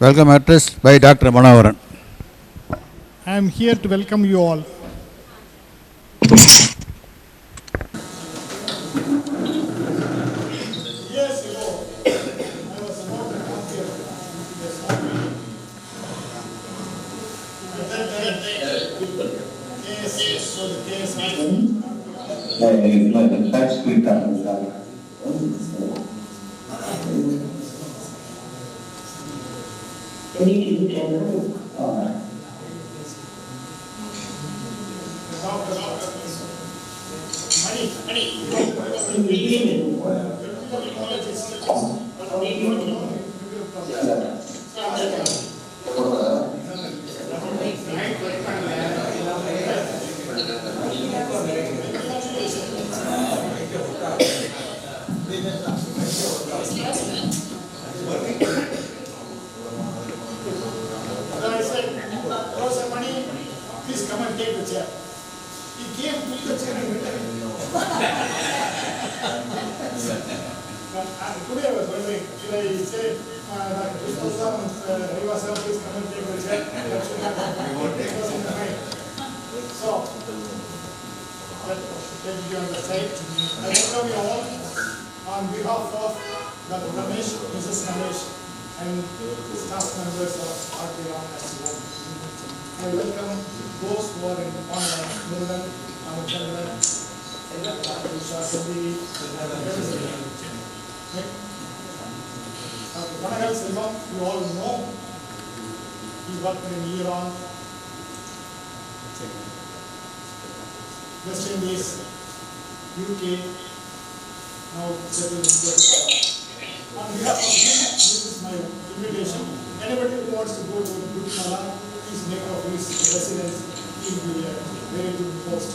Welcome address by Dr. Manoharan. I am here to welcome you all. Years ago, I was about to come here I said, Professor Mani, please come and take the chair. He came, took the chair and returned. Today I was wondering, should I say, Krishna Rivasam, please come and take the chair? That should not happen. It was in the mind. So, let me be on the side. I welcome you all on behalf of Dr. Ramesh, Mrs. Ramesh, and staff members of Harley Rram. I welcome those who are in honor, Murugan, Amachandran, Shasadi, Panagal Selvam, you all know, he worked in Iran, West Indies, UK, now settled in India. On behalf of him, this is my invitation. Anybody who wants to go to Guatemala, please make of his residence. He will be a very good host.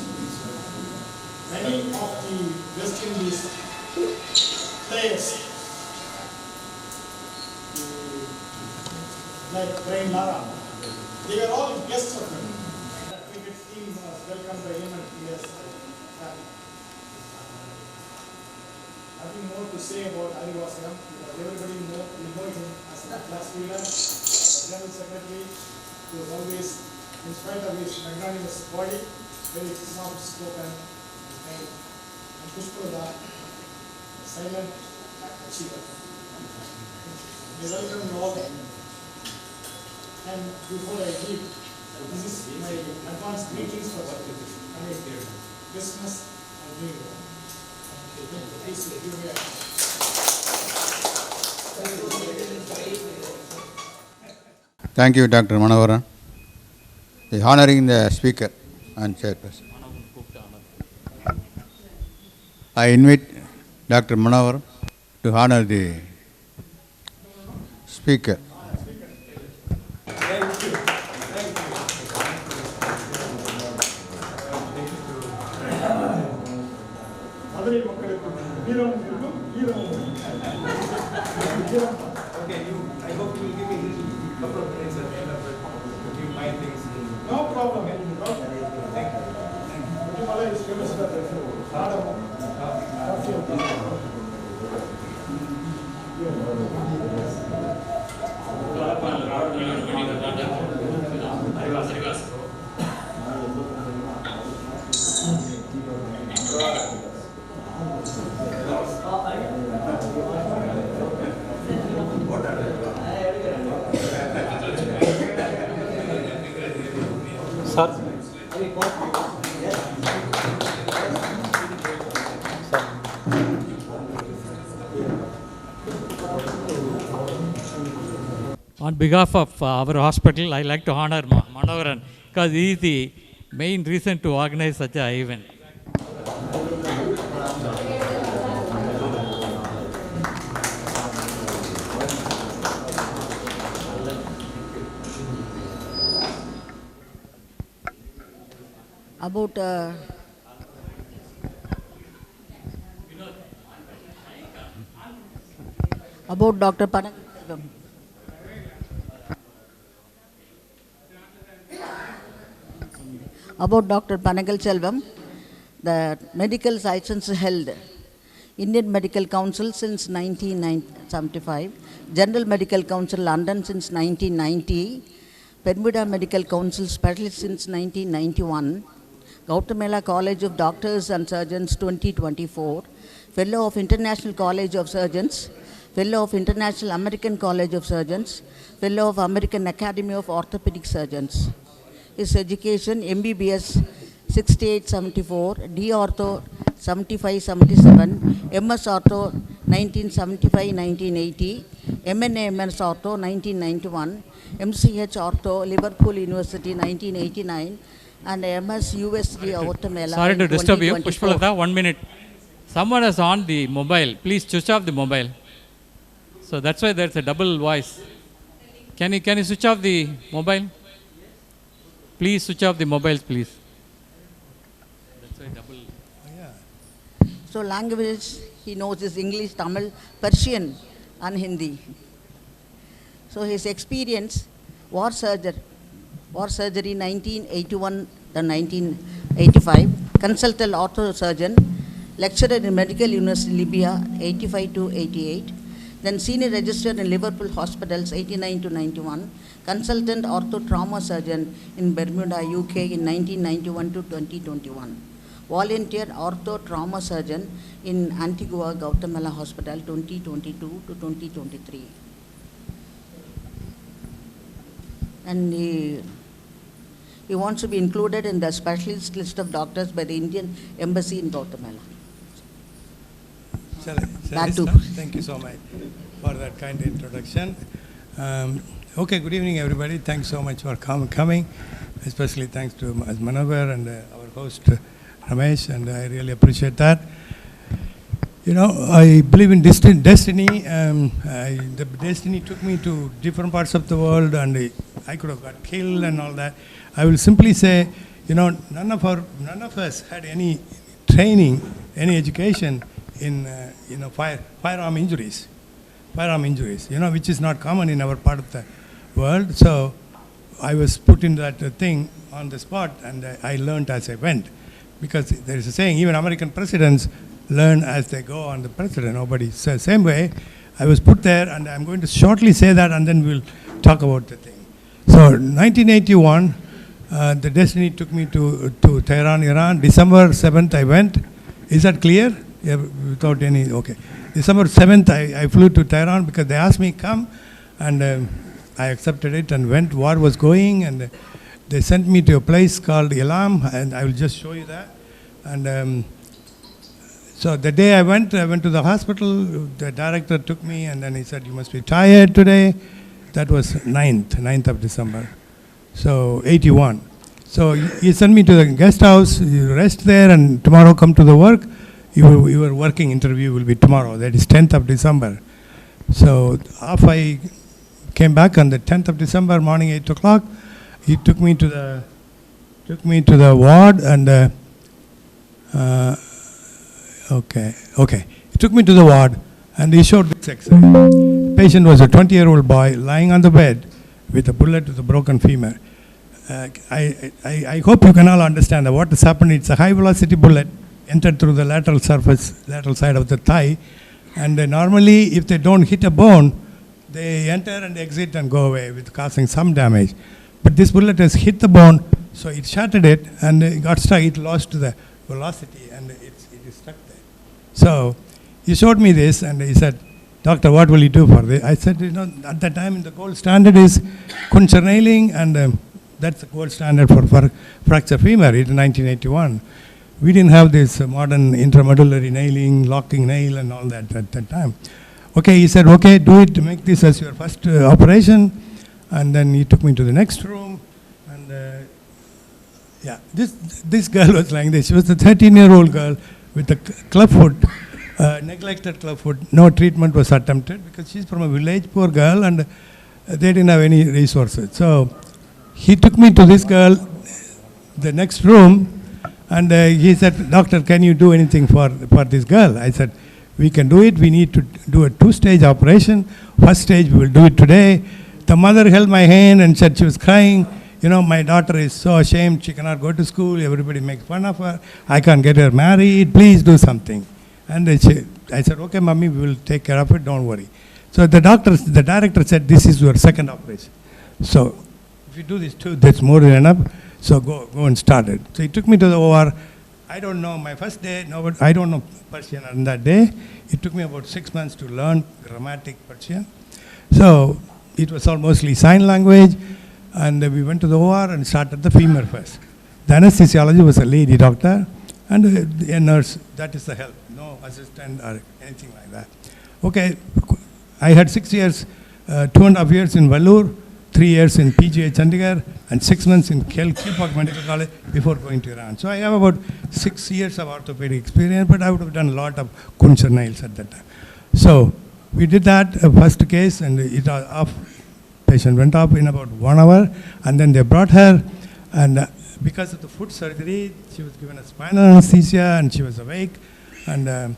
Many of the West Indies players, like Brian Lara, they were all guests of him. The cricket team was welcomed by him and he has nothing more to say about Harley Rram because everybody know him as a class leader, General Secretary, who was always, in spite of his magnanimous body, very soft spoken and Pushpalada, silent achiever. I welcome you all. And before I leave, this is my advanced greetings for Christmas and New Year. Please give me a Thank you, Dr. Manavaran. Honoring the speaker and chairperson. I invite Dr. Manavaran to honor the speaker. Okay, I hope you will give me a couple of minutes at the end of it to give my things. no problem. Thank you. Guatemala is famous for the On behalf of our hospital, I like to honor Manavaran because he is the main reason to organize such an event. About Dr. Panagal. About Dr. Panagal Selvam, the medical license held Indian Medical Council since 1975, General Medical Council London since 1990, Bermuda Medical Council Specialist since 1991, Guatemala College of Doctors and Surgeons 2024, Fellow of International College of Surgeons, Fellow of International American College of Surgeons, Fellow of American Academy of Orthopedic Surgeons. His education, MBBS, 68-74, D Ortho 75-77, MS Ortho 1975-1980, MNA MS Ortho 1991, MCH Ortho Liverpool University 1989, and MS USD Ortho Sorry to disturb you, 2024. Pushpalata, 1 minute. Someone is on the mobile. Please switch off the mobile. So that's why there's a double voice. Can you switch off the mobile? Please switch off the mobiles, please. That's why double. So language he knows is English, Tamil, Persian and Hindi. So his experience, war surgery 1981 to 1985, consultant ortho surgeon, lecturer in Medical University Libya 85 to 88, then senior registered in Liverpool hospitals 89 to 91, consultant ortho trauma surgeon in Bermuda, UK in 1991 to 2021. Volunteer ortho trauma surgeon in Antigua Guatemala Hospital 2022 to 2023. And he wants to be included in the specialist list of doctors by the Indian Embassy in Guatemala. Back to- Thank you so much for that kind introduction. Okay, good evening, everybody. Thanks so much for coming. Especially thanks to Manohar and our host Ramesh, and I really appreciate that. You know, I believe in destiny. The destiny took me to different parts of the world, and I could have got killed and all that. I will simply say, you know, none of us had any training, any education in firearm injuries, you know, which is not common in our part of the world. So I was put in that thing on the spot, and I learned as I went, because there is a saying, even American presidents learn as they go on the president. Nobody says same way. I was put there, and I'm going to shortly say that, and then we'll talk about the thing. So 1981, the destiny took me to Tehran, Iran. December 7th I went. Is that clear? Yeah, without any, okay. December 7th I flew to Tehran because they asked me come, and I accepted it and went. War was going, and they sent me to a place called Elam, and I will just show you that. And so the day I went to the hospital. The director took me, and then he said, "You must be tired today." That was 9th of December, so 81. So he sent me to the guest house. You rest there, and tomorrow come to the work. Your working interview will be tomorrow. That is 10th of December. So after I came back on the 10th of December morning, 8 o'clock, he took me to the ward, and he took me to the ward, and he showed this X-ray. The patient was a 20-year-old boy lying on the bed with a bullet to the broken femur. I hope you can all understand that what has happened. It's a high-velocity bullet entered through the lateral side of the thigh, and normally if they don't hit a bone, they enter and exit and go away with causing some damage. But this bullet has hit the bone, so it shattered it, and it got stuck. It lost the velocity, and it is stuck there. So he showed me this, and he said, "Doctor, what will you do for this?" I said, at that time the gold standard is Kuncher nailing, and that's the gold standard for fracture femur in 1981. We didn't have this modern intramedullary nailing, locking nail and all that at that time. Okay, he said, "Okay, do it, make this as your first operation." And then he took me to the next room, and this girl was like this. She was a 13-year-old girl with a club foot, neglected club foot. No treatment was attempted because she's from a village, poor girl, and they didn't have any resources. So he took me to this girl, the next room, and he said, "Doctor, can you do anything for this girl?" I said, "We can do it. We need to do a 2-stage operation. First stage, we will do it today." The mother held my hand and said, she was crying, "My daughter is so ashamed. She cannot go to school. Everybody makes fun of her. I can't get her married. Please do something." And I said, "Okay, mommy, we will take care of it. Don't worry." So the director said, "This is your second operation. So if you do this too, that's more than enough. So go and start it." So he took me to the OR. I don't know, my first day, I don't know Persian on that day. It took me about 6 months to learn grammatic Persian. So it was all mostly sign language, and we went to the OR and started the femur first. The anesthesiologist was a lady doctor, and a nurse. That is the help. No assistant or anything like that. Okay, I had 6 years, 2.5 years in Vellore, 3 years in PGI Chandigarh, and 6 months in Kilpauk Medical College before going to Iran. So I have about 6 years of orthopedic experience, but I would have done a lot of Kuncher nails at that time. So we did that first case, and it off. Patient went off in about 1 hour, and then they brought her, and because of the foot surgery, she was given a spinal anesthesia, and she was awake, and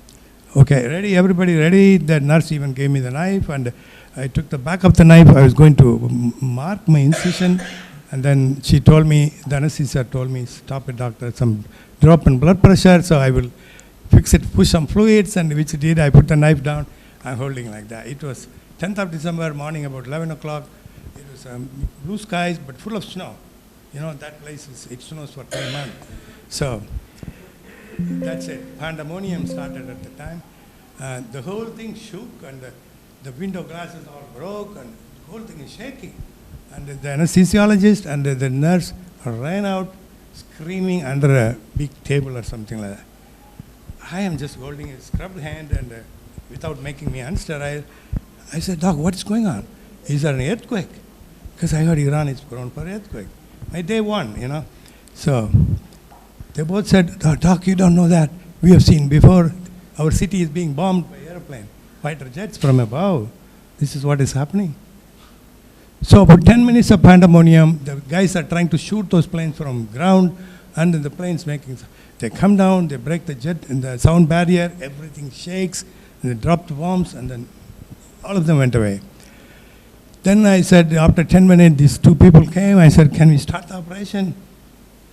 okay, ready, everybody ready. The nurse even gave me the knife, and I took the back of the knife. I was going to mark my incision, and then she told me, the anesthesia told me, stop it, doctor, some drop in blood pressure, so I will fix it, push some fluids, and which it did. I put the knife down. I'm holding like that. It was 10th of December morning, about 11 o'clock. It was blue skies, but full of snow. You know, that place, it snows for 3 months. So that's it. Pandemonium started at the time. The whole thing shook, and the window glasses all broke, and the whole thing is shaking. And the anesthesiologist and the nurse ran out screaming under a big table or something like that. I am just holding a scrubbed hand, and without making me unsterile, I said, Doc, what's going on? Is there an earthquake? Because I heard Iran is prone for earthquake. My day one, you know. So they both said, Doc, you don't know that. We have seen before, our city is being bombed by airplane, fighter jets from above. This is what is happening. So about 10 minutes of pandemonium, the guys are trying to shoot those planes from ground, and then the planes making, they come down, they break the jet and the sound barrier, everything shakes, and they dropped bombs, and then all of them went away. Then I said, after 10 minutes, these two people came. I said, can we start the operation?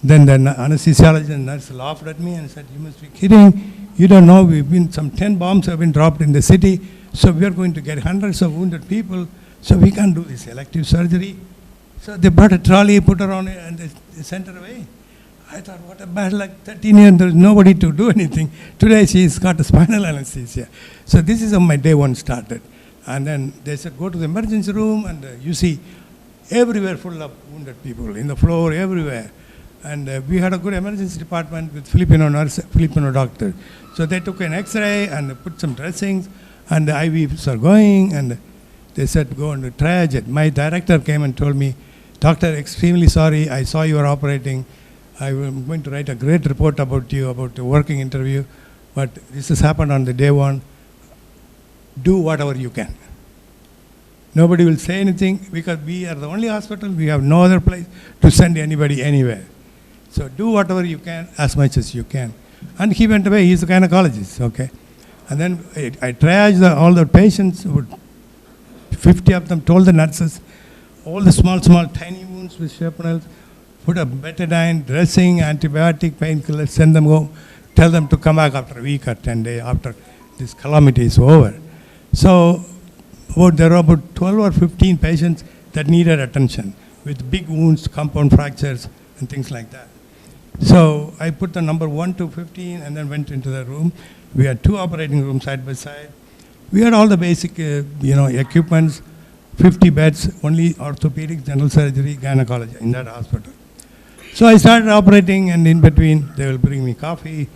Then the anesthesiologist and nurse laughed at me and said, you must be kidding. You don't know, some 10 bombs have been dropped in the city, so we are going to get hundreds of wounded people, so we can't do this elective surgery. So they brought a trolley, put her on it, and they sent her away. I thought, what a bad luck, 13 years, there's nobody to do anything. Today she's got a spinal anesthesia. So this is how my day one started. And then they said, go to the emergency room, and you see everywhere full of wounded people, in the floor, everywhere. And we had a good emergency department with Filipino nurse, Filipino doctor. So they took an x-ray and put some dressings, and the IVs are going, and they said, go and triage it. My director came and told me, doctor, extremely sorry, I saw you were operating. I'm going to write a great report about you, about the working interview, but this has happened on the day one. Do whatever you can. Nobody will say anything, because we are the only hospital, we have no other place to send anybody anywhere. So do whatever you can, as much as you can. And he went away, he's a gynecologist, okay. And then I triaged all the patients, 50 of them, told the nurses, all the small, tiny wounds with shrapnels, put a betadine, dressing, antibiotic, painkillers, send them home, tell them to come back after a week or 10 days after this calamity is over. So there were about 12 or 15 patients that needed attention with big wounds, compound fractures, and things like that. So I put the number 1 to 15 and then went into the room. We had 2 operating rooms side by side. We had all the basic equipments, 50 beds, only orthopedic, general surgery, gynecology in that hospital. So I started operating, and in between they will bring me coffee,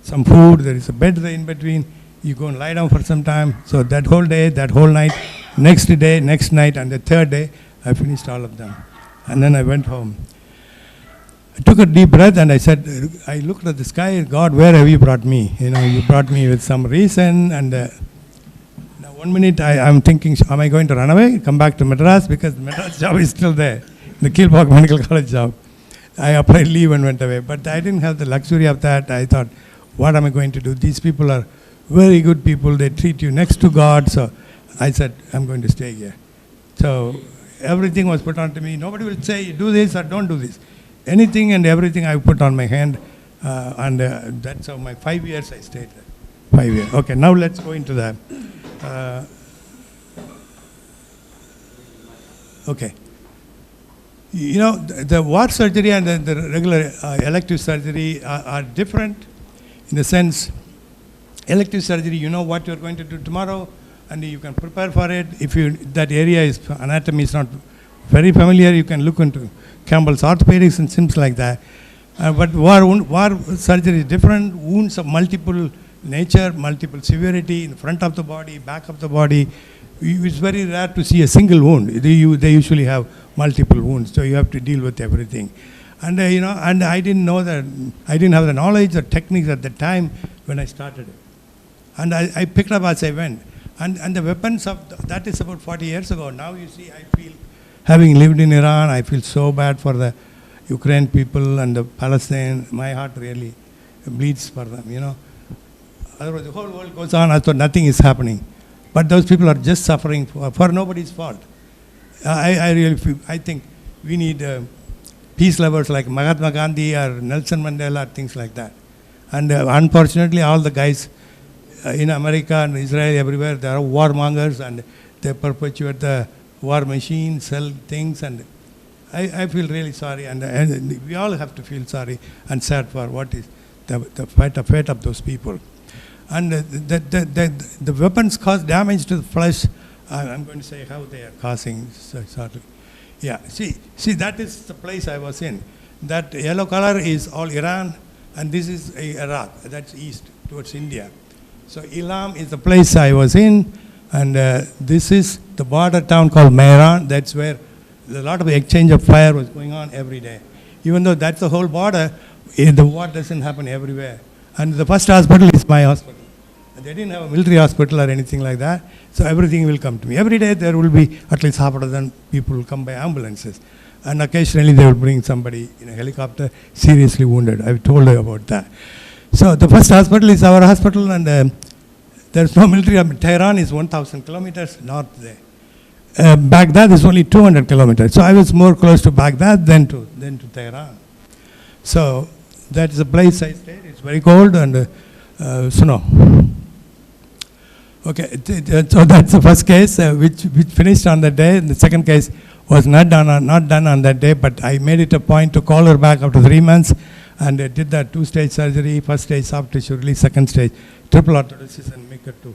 some food, there is a bed there in between. You go and lie down for some time. So that whole day, that whole night, next day, next night, and the third day, I finished all of them. And then I went home. I took a deep breath, and I said, I looked at the sky, God, where have you brought me? You know, you brought me with some reason, and now 1 minute I'm thinking, am I going to run away, come back to Madras? Because the Madras job is still there, the Kilpauk Medical College job. I applied leave and went away, but I didn't have the luxury of that. I thought, what am I going to do? These people are very good people, they treat you next to God. So I said, I'm going to stay here. So everything was put on to me. Nobody will say, do this or don't do this. Anything and everything I put on my hand, and that's how my 5 years I stayed there. 5 years. Okay, now let's go into the, okay. You know, the ward surgery and the regular elective surgery are different in the sense, elective surgery, you know what you're going to do tomorrow, and you can prepare for it. If that area is, anatomy is not very familiar, you can look into Campbell's orthopedics and things like that. But war surgery is different. Wounds of multiple nature, multiple severity, in front of the body, back of the body. It's very rare to see a single wound. They usually have multiple wounds, so you have to deal with everything. And and I didn't know that, I didn't have the knowledge or techniques at the time when I started it. And I picked up as I went. And the weapons of, that is about 40 years ago. Now you see, I feel, having lived in Iran, I feel so bad for the Ukraine people and the Palestine. My heart really bleeds for them, Otherwise, the whole world goes on as though nothing is happening. But those people are just suffering for nobody's fault. I really feel, I think we need peace lovers like Mahatma Gandhi or Nelson Mandela, things like that. And unfortunately, all the guys in America and Israel, everywhere, they are warmongers and they perpetuate the war machine, sell things, and I feel really sorry, and we all have to feel sorry and sad for what is the fate of those people. And the weapons cause damage to the flesh. I'm going to say how they are causing, shortly. Yeah, see, that is the place I was in. That yellow color is all Iran, and this is Iraq, that's east towards India. So Elam is the place I was in, and this is the border town called Mehran. That's where a lot of exchange of fire was going on every day. Even though that's the whole border, the war doesn't happen everywhere. And the first hospital is my hospital. They didn't have a military hospital or anything like that, so everything will come to me. Every day there will be at least half a dozen people who come by ambulances. And occasionally they will bring somebody in a helicopter seriously wounded. I've told you about that. So the first hospital is our hospital, and there's no military. Tehran is 1,000 kilometers north there. Baghdad is only 200 kilometers. So I was more close to Baghdad than to Tehran. So that is the place I stayed. It's very cold and snow. Okay, so that's the first case which finished on that day. The second case was not done on that day, but I made it a point to call her back after 3 months, and I did that 2-stage surgery. First stage soft tissue release, second stage triple orthodosis, and make her to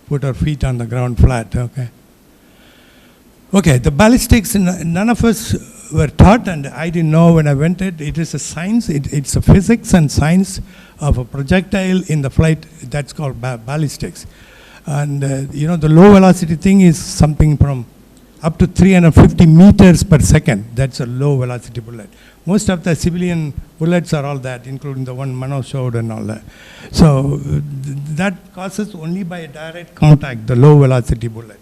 put her feet on the ground flat. Okay, the ballistics, none of us were taught, and I didn't know when I went it. It is a science, it's a physics and science of a projectile in the flight. That's called ballistics. And the low velocity thing is something from up to 350 meters per second. That's a low velocity bullet. Most of the civilian bullets are all that, including the one Mano showed and all that. So that causes only by a direct contact, the low velocity bullet.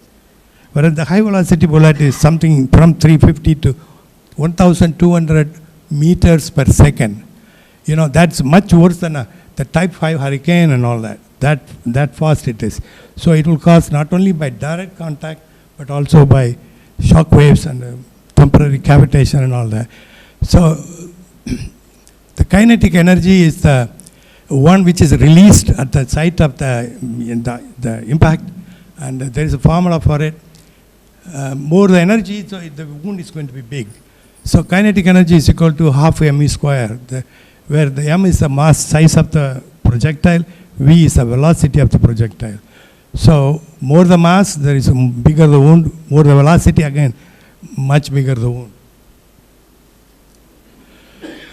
Whereas the high velocity bullet is something from 350 to 1,200 meters per second. That's much worse than the Type 5 hurricane and all that. That fast it is. So it will cause not only by direct contact, but also by shock waves and temporary cavitation and all that. So the kinetic energy is the one which is released at the site of the impact, and there is a formula for it. More the energy, so the wound is going to be big. So kinetic energy is equal to half m square, where the m is the mass size of the projectile, v is the velocity of the projectile. So more the mass, there is bigger the wound, more the velocity, again, much bigger the wound.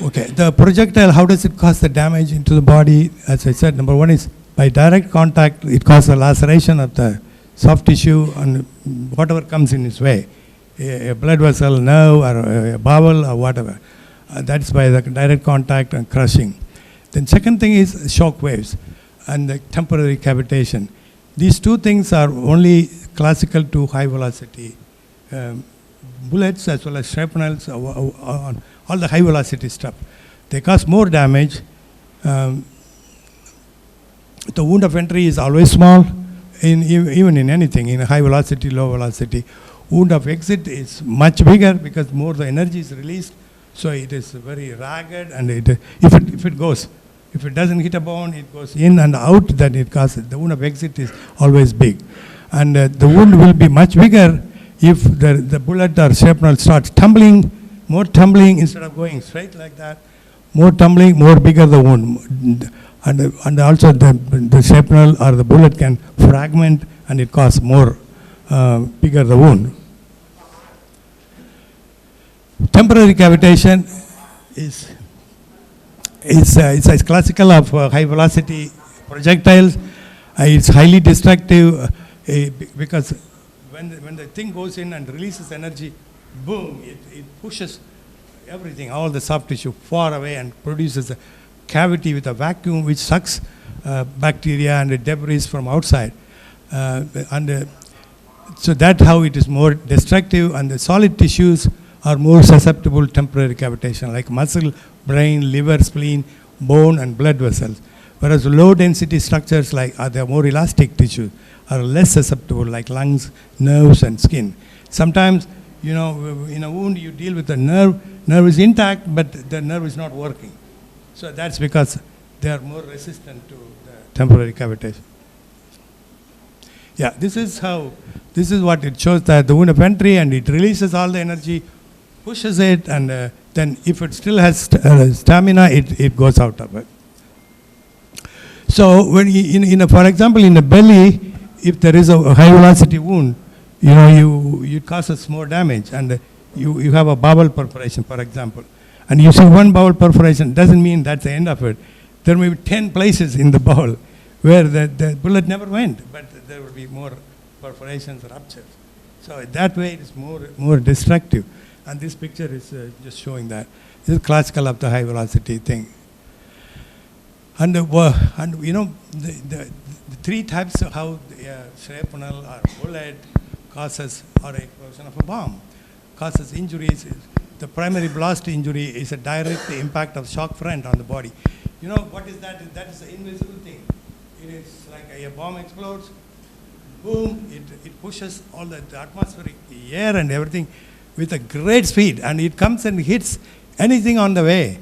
Okay, the projectile, how does it cause the damage into the body? As I said, number one is by direct contact, it causes a laceration of the soft tissue and whatever comes in its way, a blood vessel, nerve, or a bowel, or whatever. That's by the direct contact and crushing. Then second thing is shock waves and the temporary cavitation. These two things are only classical to high velocity bullets as well as shrapnels, all the high velocity stuff. They cause more damage. The wound of entry is always small, even in anything, in high velocity, low velocity. Wound of exit is much bigger because more the energy is released. So it is very ragged, and if it doesn't hit a bone, it goes in and out, then it causes, the wound of exit is always big. And the wound will be much bigger if the bullet or shrapnel starts tumbling, more tumbling instead of going straight like that, more tumbling, more bigger the wound. And also the shrapnel or the bullet can fragment and it causes more bigger the wound. Temporary cavitation is It's a classical of high velocity projectiles. It's highly destructive because when the thing goes in and releases energy, boom, it pushes everything, all the soft tissue far away and produces a cavity with a vacuum which sucks bacteria and debris from outside. So that's how it is more destructive, and the solid tissues are more susceptible to temporary cavitation, like muscle, brain, liver, spleen, bone, and blood vessels. Whereas low density structures like the more elastic tissues are less susceptible, like lungs, nerves, and skin. Sometimes, you know, in a wound you deal with the nerve is intact, but the nerve is not working. So that's because they are more resistant to the temporary cavitation. Yeah, this is what it shows, that the wound of entry, and it releases all the energy, pushes it, and then if it still has stamina, it goes out of it. So when for example, in the belly, if there is a high velocity wound, you know, it causes more damage, and you have a bowel perforation, for example, and you see one bowel perforation, doesn't mean that's the end of it. There may be 10 places in the bowel where the bullet never went, but there will be more perforations or ruptures. So that way it is more destructive. And this picture is just showing that. This is classical of the high velocity thing. And you know, the three types of how shrapnel or bullet causes, or explosion of a bomb causes injuries. The primary blast injury is a direct impact of shock front on the body. You know what is that? That is the invisible thing. It is like a bomb explodes, boom, it pushes all the atmospheric air and everything with a great speed, and it comes and hits anything on the way.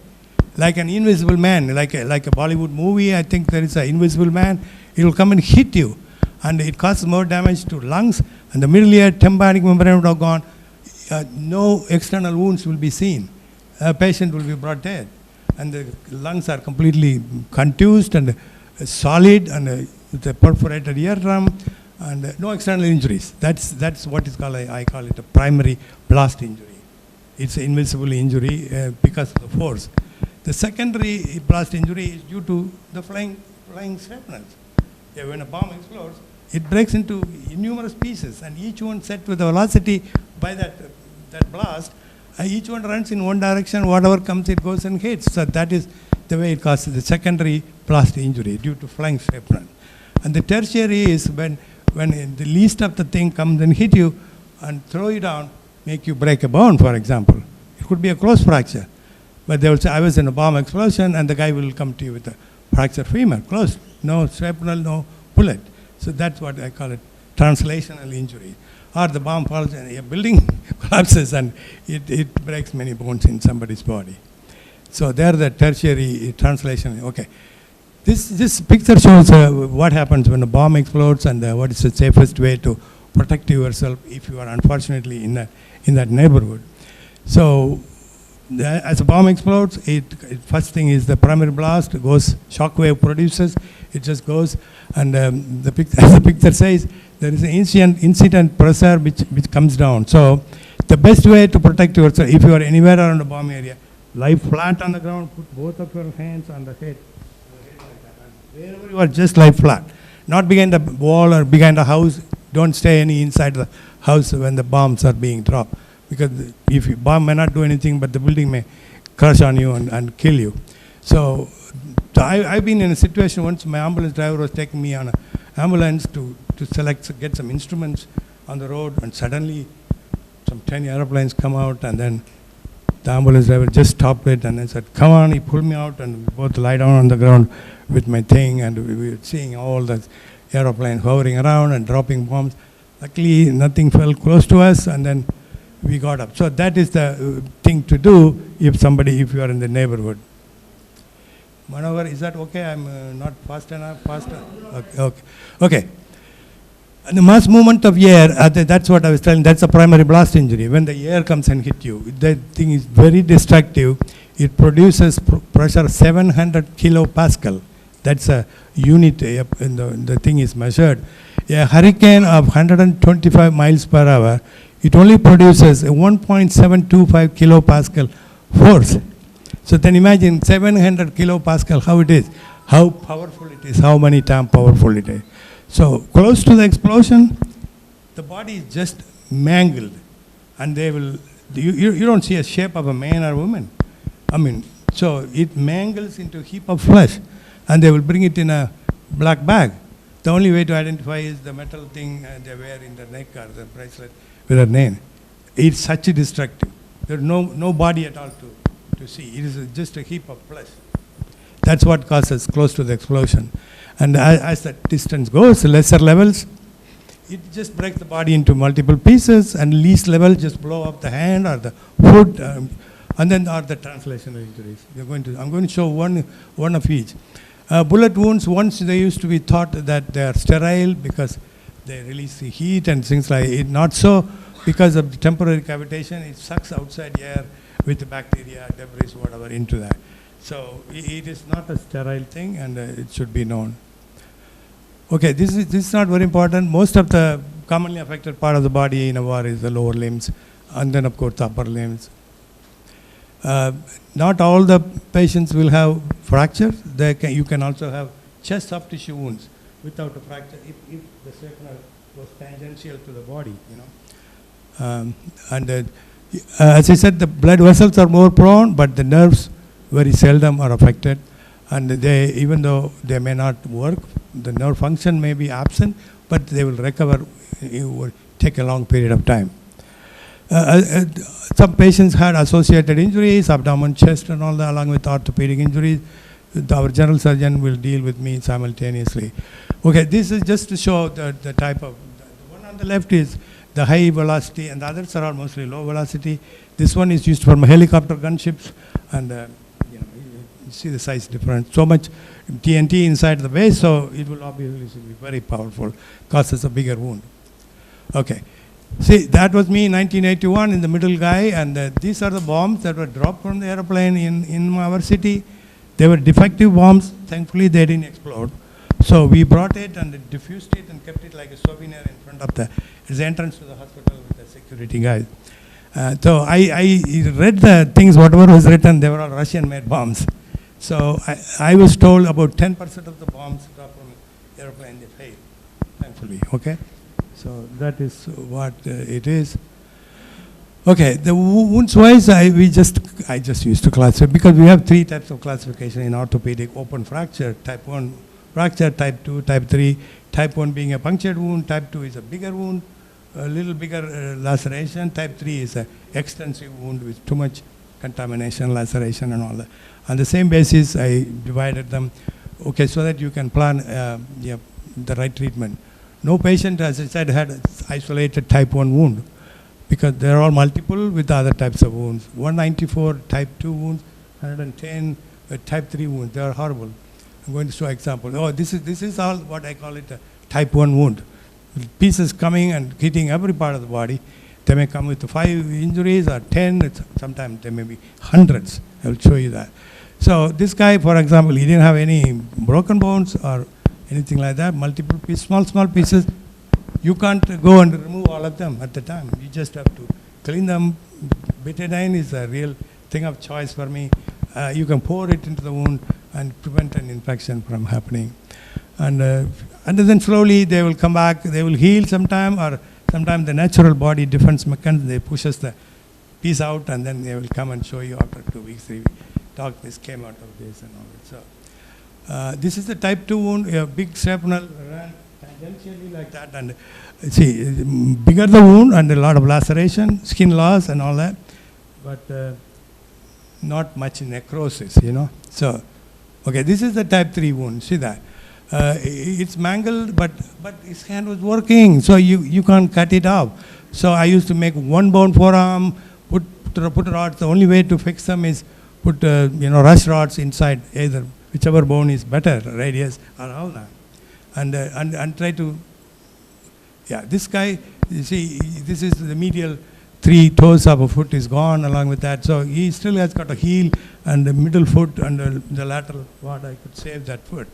Like an invisible man, like a Bollywood movie, I think there is an invisible man. It will come and hit you, and it causes more damage to lungs, and the middle ear, tympanic membrane would have gone. No external wounds will be seen. A patient will be brought dead, and the lungs are completely contused and solid, and the perforated eardrum, and no external injuries. That's what is called, I call it a primary blast injury. It's an invisible injury because of the force. The secondary blast injury is due to the flying shrapnels. Yeah, when a bomb explodes, it breaks into numerous pieces, and each one set with a velocity by that blast. Each one runs in one direction. Whatever comes, it goes and hits. So that is the way it causes the secondary blast injury due to flying shrapnel. And the tertiary is when the least of the thing comes and hit you and throw you down, make you break a bone, for example. It could be a close fracture. But they will say, I was in a bomb explosion, and the guy will come to you with a fractured femur, closed. No shrapnel, no bullet. So that's what I call it, translational injury. Or the bomb falls and a building collapses and it breaks many bones in somebody's body. So there the tertiary translation, okay. This picture shows what happens when a bomb explodes, and what is the safest way to protect yourself if you are unfortunately in that neighborhood. So as a bomb explodes, first thing is the primary blast goes, shock wave produces, it just goes, and as the picture says, there is an incident pressure which comes down. So the best way to protect yourself, if you are anywhere around a bomb area, lie flat on the ground, put both of your hands on the head. Wherever you are, just lie flat. Not behind a wall or behind a house. Don't stay inside the house when the bombs are being dropped. Because if you bomb may not do anything, but the building may crush on you and kill you. So I've been in a situation once. My ambulance driver was taking me on an ambulance to get some instruments on the road, and suddenly some 10 airplanes come out, and then the ambulance driver just stopped it and then said, come on. He pulled me out, and we both lie down on the ground with my thing, and we were seeing all the airplanes hovering around and dropping bombs. Luckily, nothing fell close to us, and then we got up. So that is the thing to do if you are in the neighborhood. Manohar, is that okay? I'm not fast enough? Faster? Okay. And the mass movement of air, that's what I was telling, that's a primary blast injury. When the air comes and hit you, that thing is very destructive. It produces pressure 700 kilopascal. That's a unit, and the thing is measured. A hurricane of 125 miles per hour, it only produces a 1.725 kilopascal force. So then imagine 700 kilopascal, how it is, how powerful it is, how many times powerful it is. So close to the explosion, the body is just mangled, and they will, you don't see a shape of a man or woman. I mean, so it mangles into a heap of flesh, and they will bring it in a black bag. The only way to identify is the metal thing they wear in the neck or the bracelet with a name. It's such a destructive. There's no body at all to see. It is just a heap of flesh. That's what causes close to the explosion. And as the distance goes, lesser levels, it just breaks the body into multiple pieces, and least level just blow up the hand or the foot, and then are the translational injuries. I'm going to show one of each. Bullet wounds, once they used to be thought that they are sterile because they release the heat and things like it. Not so, because of the temporary cavitation, it sucks outside air with the bacteria, debris, whatever, into that. So it is not a sterile thing, and it should be known. Okay, this is not very important. Most of the commonly affected part of the body in a war is the lower limbs, and then of course the upper limbs. Not all the patients will have fractures. You can also have chest soft tissue wounds without a fracture if the shrapnel was tangential to the body, you know. As I said, the blood vessels are more prone, but the nerves very seldom are affected. And even though they may not work, the nerve function may be absent, but they will recover. It will take a long period of time. Some patients had associated injuries, abdomen, chest, and all that, along with orthopedic injuries. Our general surgeon will deal with me simultaneously. Okay, this is just to show the type of. The one on the left is the high velocity, and the others are all mostly low velocity. This one is used for helicopter gunships, and you see the size difference. So much TNT inside the base, so it will obviously be very powerful, causes a bigger wound. Okay. See, that was me in 1981 in the middle guy, and these are the bombs that were dropped from the airplane in our city. They were defective bombs. Thankfully, they didn't explode. So we brought it and diffused it and kept it like a souvenir in front of the entrance to the hospital with the security guys. So I read the things, whatever was written, they were all Russian-made bombs. So I was told about 10% of the bombs dropped from the airplane, they failed, thankfully, okay? So that is what it is. Okay, the wounds wise, I just used to classify, because we have 3 types of classification in orthopedic: open fracture, type 1 fracture, type 2, type 3. Type 1 being a punctured wound, type 2 is a bigger wound, a little bigger laceration. Type 3 is an extensive wound with too much contamination, laceration, and all that. On the same basis, I divided them, okay, so that you can plan the right treatment. No patient, as I said, had isolated type 1 wound, because they're all multiple with other types of wounds. 194 type 2 wounds, 110 type 3 wounds. They are horrible. I'm going to show example. Oh, this is all what I call it a type 1 wound. Pieces coming and hitting every part of the body. They may come with 5 injuries or 10. Sometimes there may be hundreds. I will show you that. So this guy, for example, he didn't have any broken bones or anything like that. Multiple pieces, small pieces. You can't go and remove all of them at the time. You just have to clean them. Betadine is a real thing of choice for me. You can pour it into the wound and prevent an infection from happening. And then slowly they will come back. They will heal sometime, or sometimes the natural body defense mechanism, they pushes the piece out, and then they will come and show you after 2 weeks, 3 weeks. Doc, this came out of this and all that. So this is the type 2 wound. A big shrapnel ran tangentially like that, and see, bigger the wound and a lot of laceration, skin loss and all that, but not much necrosis, you know. So, okay, this is the type 3 wound. See that? It's mangled, but his hand was working, so you can't cut it off. So I used to make 1 bone forearm, put rods. The only way to fix them is put rush rods inside either whichever bone is better, radius or all that, and try to. Yeah, this guy, you see, this is the medial 3 toes of a foot is gone along with that. So he still has got a heel and the middle foot and the lateral part. I could save that foot.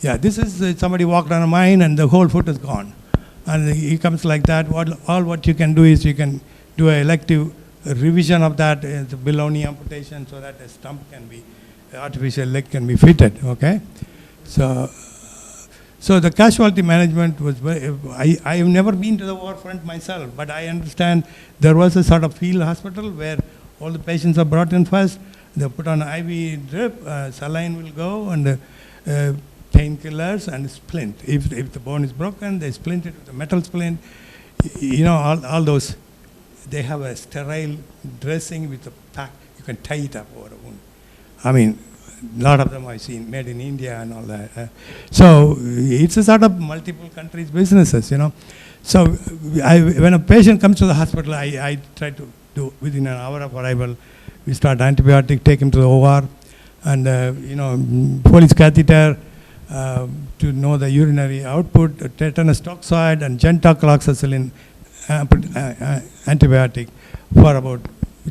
Yeah, this is somebody walked on a mine and the whole foot is gone. And he comes like that. All what you can do is you can do an elective revision of that, the below-knee amputation, so that a stump can be, the artificial leg can be fitted, okay? So the casualty management was very, I have never been to the war front myself, but I understand there was a sort of field hospital where all the patients are brought in first, they put on an IV drip, saline will go, and painkillers and splint. If the bone is broken, they splint it with a metal splint. You know, all those, they have a sterile dressing with a pack, you can tie it up over a wound. I mean, a lot of them I've seen made in India and all that. So it's a sort of multiple countries businesses, you know. So when a patient comes to the hospital, I try to do within an hour of arrival, we start antibiotic, take him to the OR, and you know, Foley's catheter to know the urinary output, tetanus toxoid, and gentocloxacillin antibiotic for about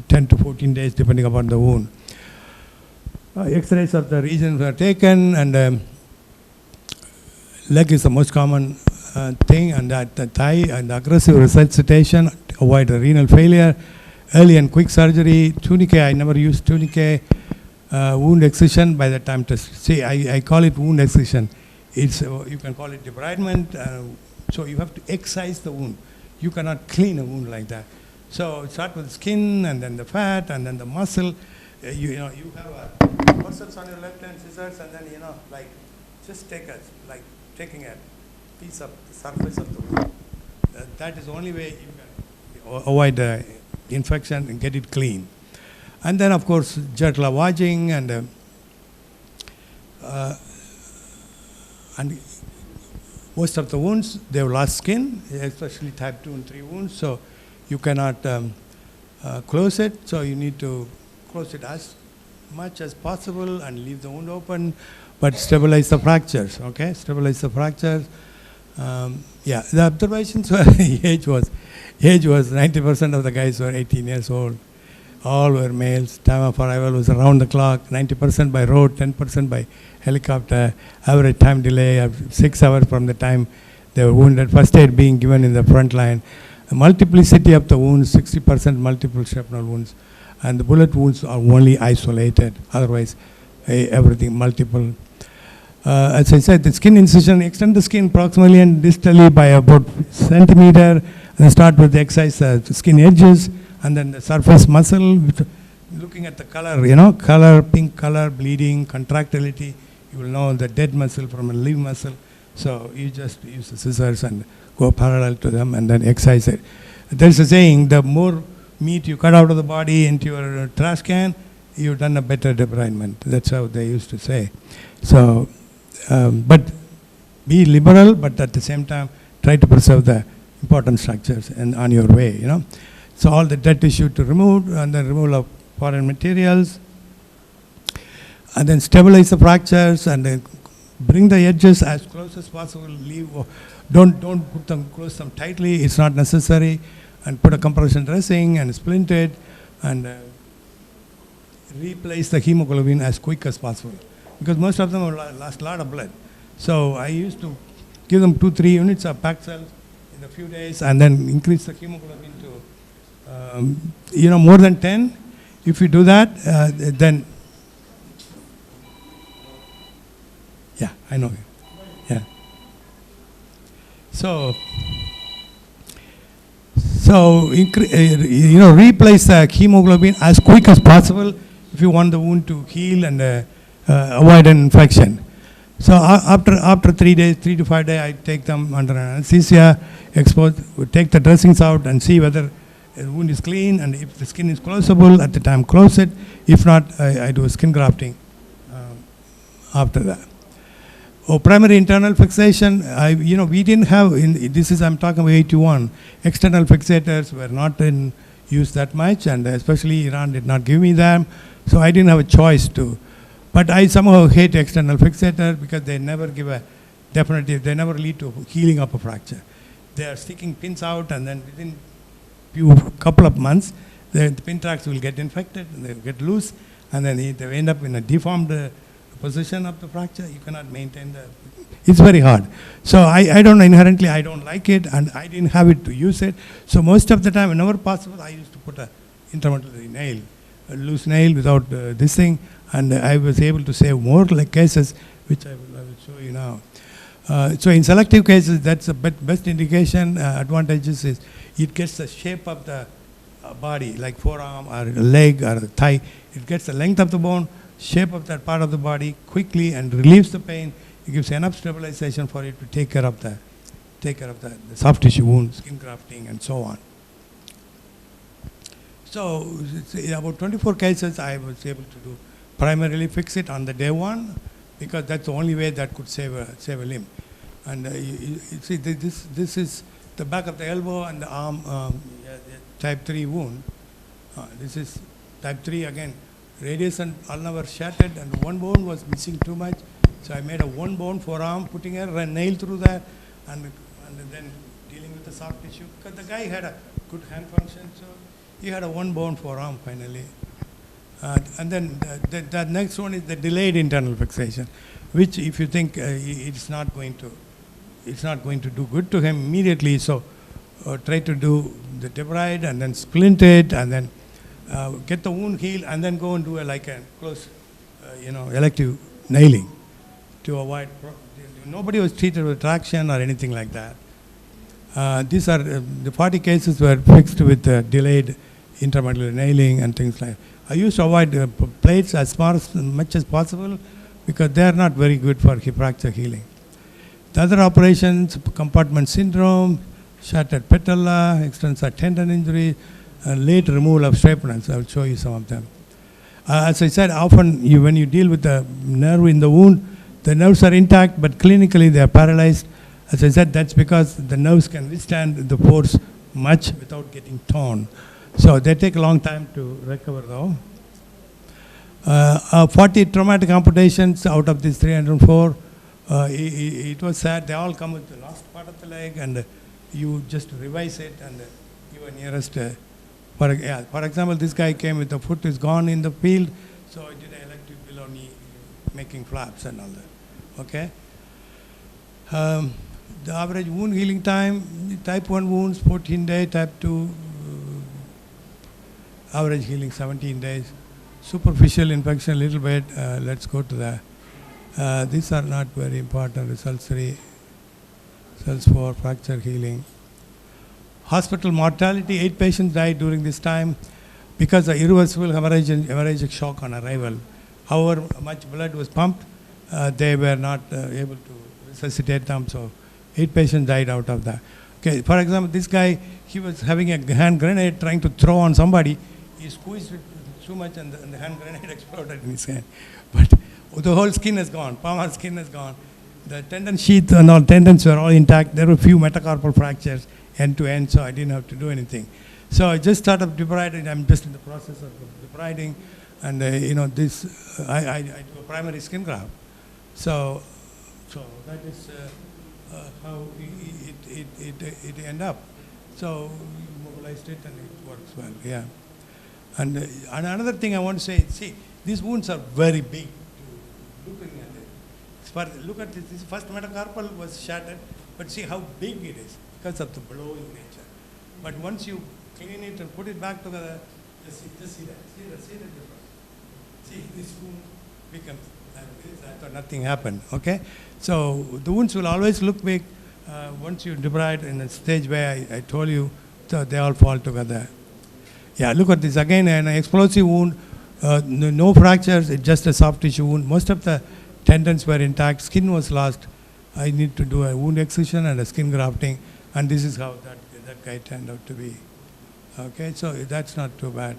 10 to 14 days, depending upon the wound. X-rays of the regions were taken, and leg is the most common thing, and the thigh, and aggressive resuscitation, avoid the renal failure, early and quick surgery, tourniquet, I never used tourniquet, wound excision by the time to see, I call it wound excision. It's, you can call it debridement, so you have to excise the wound. You cannot clean a wound like that. So start with skin, and then the fat, and then the muscle. You know, you have a forceps on your left hand, scissors, and then, you know, like, just take a, like taking a piece of the surface of the wound. That is the only way you can avoid the infection and get it clean. And then, of course, jet lavaging, and most of the wounds, they have lost skin, especially type 2 and 3 wounds, so you cannot close it, so you need to close it as much as possible and leave the wound open, but stabilize the fractures, okay? Stabilize the fractures. Yeah, the observations were, age was 90% of the guys were 18 years old. All were males. Time of arrival was around the clock, 90% by road, 10% by helicopter. Average time delay of 6 hours from the time they were wounded. First aid being given in the front line. A multiplicity of the wounds, 60% multiple shrapnel wounds. And the bullet wounds are only isolated. Otherwise, everything multiple. As I said, the skin incision, extend the skin proximally and distally by about centimeter. And then start with the excise the skin edges, and then the surface muscle. Looking at the color, you know, color, pink color, bleeding, contractility. You will know the dead muscle from a live muscle. So you just use the scissors and go parallel to them and then excise it. There's a saying, the more meat you cut out of the body into your trash can, you've done a better debridement. That's how they used to say. So, but be liberal, but at the same time, try to preserve the important structures and on your way, you know. So all the dead tissue to remove, and then removal of foreign materials, and then stabilize the fractures, and then bring the edges as close as possible. Leave, don't put them, close them tightly. It's not necessary. And put a compression dressing and splint it, and replace the hemoglobin as quick as possible, because most of them have lost a lot of blood. So I used to give them 2-3 units of packed cells in a few days, and then increase the hemoglobin to you know, more than 10. If you do that, then yeah, I know. Yeah. So you know, replace the hemoglobin as quick as possible if you want the wound to heal and avoid an infection. So after 3 days, 3 to 5 days, I take them under anesthesia, expose, take the dressings out and see whether the wound is clean, and if the skin is closable, at the time close it. If not, I do skin grafting after that. Oh, primary internal fixation, you know, we didn't have, I'm talking about 81, external fixators were not in use that much, and especially Iran did not give me them, so I didn't have a choice to. But I somehow hate external fixator because they never give a definitive, they never lead to healing of a fracture. They are sticking pins out, and then within couple of months, the pin tracks will get infected, and they'll get loose, and then they end up in a deformed position of the fracture. You cannot maintain the, it's very hard. So I don't, inherently I don't like it, and I didn't have it to use it. So most of the time, whenever possible, I used to put a intramedullary nail, a loose nail without this thing, and I was able to save more like cases, which I will show you now. So in selective cases, that's the best indication. Advantages is it gets the shape of the body, like forearm or leg or the thigh. It gets the length of the bone, shape of that part of the body quickly, and relieves the pain. It gives enough stabilization for it to take care of the soft tissue wound, skin grafting, and so on. So in about 24 cases, I was able to do primarily fix it on the day one, because that's the only way that could save a limb. And you see, this is the back of the elbow and the arm, type 3 wound. This is type 3 again. Radius and ulna were shattered, and one bone was missing too much. So I made a one bone forearm, putting a nail through that, and then dealing with the soft tissue. Because the guy had a good hand function, so he had a one bone forearm finally. And then the next one is the delayed internal fixation, which if you think it's not going to do good to him immediately, so try to do the debride and then splint it and then get the wound healed and then go and do a close, elective nailing to avoid. Nobody was treated with traction or anything like that. These are the 40 cases were fixed with delayed intramedullary nailing and things like that. I used to avoid plates as much as possible because they are not very good for hip fracture healing. The other operations, compartment syndrome, shattered patella, extensor tendon injury, late removal of strapnels. I will show you some of them. As I said, often when you deal with the nerve in the wound, the nerves are intact, but clinically they are paralyzed. As I said, that's because the nerves can withstand the force much without getting torn. So they take a long time to recover though. 40 traumatic amputations out of these 304. It was sad. They all come with the last part of the leg, and you just revise it and your nearest. For example, this guy came with the foot is gone in the field, so I did an elective below knee, making flaps and all that. Okay. The average wound healing time, type 1 wounds 14 days, type 2 average healing 17 days. Superficial infection a little bit. Let's go to that. These are not very important. Results 3, results 4, fracture healing. Hospital mortality, 8 patients died during this time because of irreversible hemorrhagic shock on arrival. However much blood was pumped, they were not able to resuscitate them, so 8 patients died out of that. Okay, for example, this guy, he was having a hand grenade trying to throw on somebody. He squeezed it too much and the hand grenade exploded in his hand. But the whole skin is gone, palmar skin is gone. The tendon sheath and all tendons were all intact. There were a few metacarpal fractures end to end, so I didn't have to do anything. So I just started debriding. I'm just in the process of debriding, and this I do a primary skin graft. So that is how it end up. So you mobilized it and it works well. Yeah. And another thing I want to say, see, these wounds are very big. Looking at it. Look at this first metacarpal was shattered, but see how big it is because of the blowing nature. But once you clean it and put it back together, just see that. See the difference. See, this wound becomes like this. I thought nothing happened. Okay? So the wounds will always look big. Once you debride in a stage where I told you, so they all fall together. Yeah, look at this again, an explosive wound, no fractures, it's just a soft tissue wound. Most of the tendons were intact, skin was lost. I need to do a wound excision and a skin grafting, and this is how that guy turned out to be. Okay, so that's not too bad.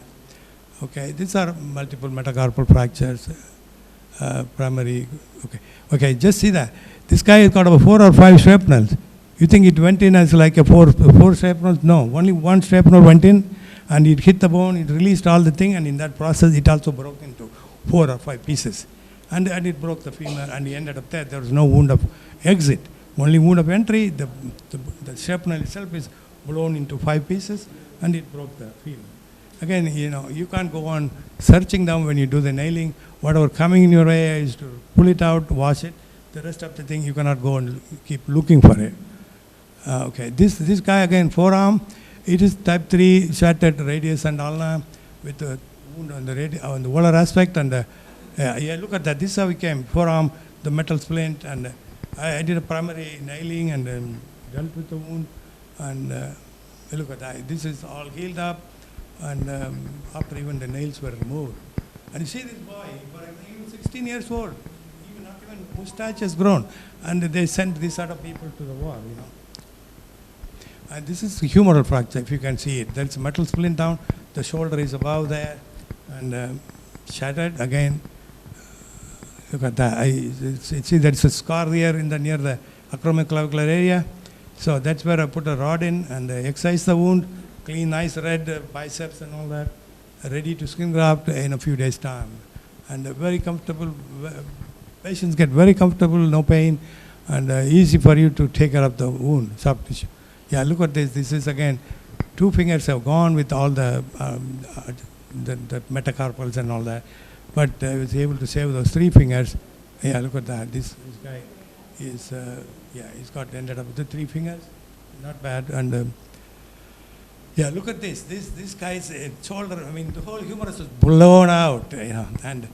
Okay, these are multiple metacarpal fractures, primary. Okay, just see that. This guy has got about 4 or 5 shrapnels. You think it went in as like a four shrapnels? No, only one shrapnel went in, and it hit the bone, it released all the thing, and in that process it also broke into 4 or 5 pieces. And it broke the femur, and he ended up there. There was no wound of exit, only wound of entry. The shrapnel itself is blown into 5 pieces, and it broke the femur. Again, you can't go on searching them when you do the nailing. Whatever coming in your way is to pull it out, wash it. The rest of the thing, you cannot go and keep looking for it. Okay, this guy again, forearm, it is type 3 shattered radius and ulna. with the wound on the volar aspect, and yeah, look at that. This is how we came. Forearm, the metal splint, and I did a primary nailing and dealt with the wound, and look at that. This is all healed up, and after even the nails were removed. And you see this boy, he was 16 years old, even not even mustache has grown, and they sent this sort of people to the war, you know. And this is humeral fracture, if you can see it. There's a metal splint down, the shoulder is above there, and shattered again. Look at that. See, there's a scar here near the acromioclavicular area. So that's where I put a rod in and excise the wound, clean, nice red biceps and all that, ready to skin graft in a few days' time. And very comfortable. Patients get very comfortable, no pain, and easy for you to take care of the wound, soft tissue. Yeah, look at this. This is again, 2 fingers have gone with all the metacarpals and all that. But I was able to save those 3 fingers. Yeah, look at that. This guy is, ended up with the 3 fingers. Not bad. And yeah, look at this. This guy's shoulder, I mean, the whole humerus was blown out, you know, and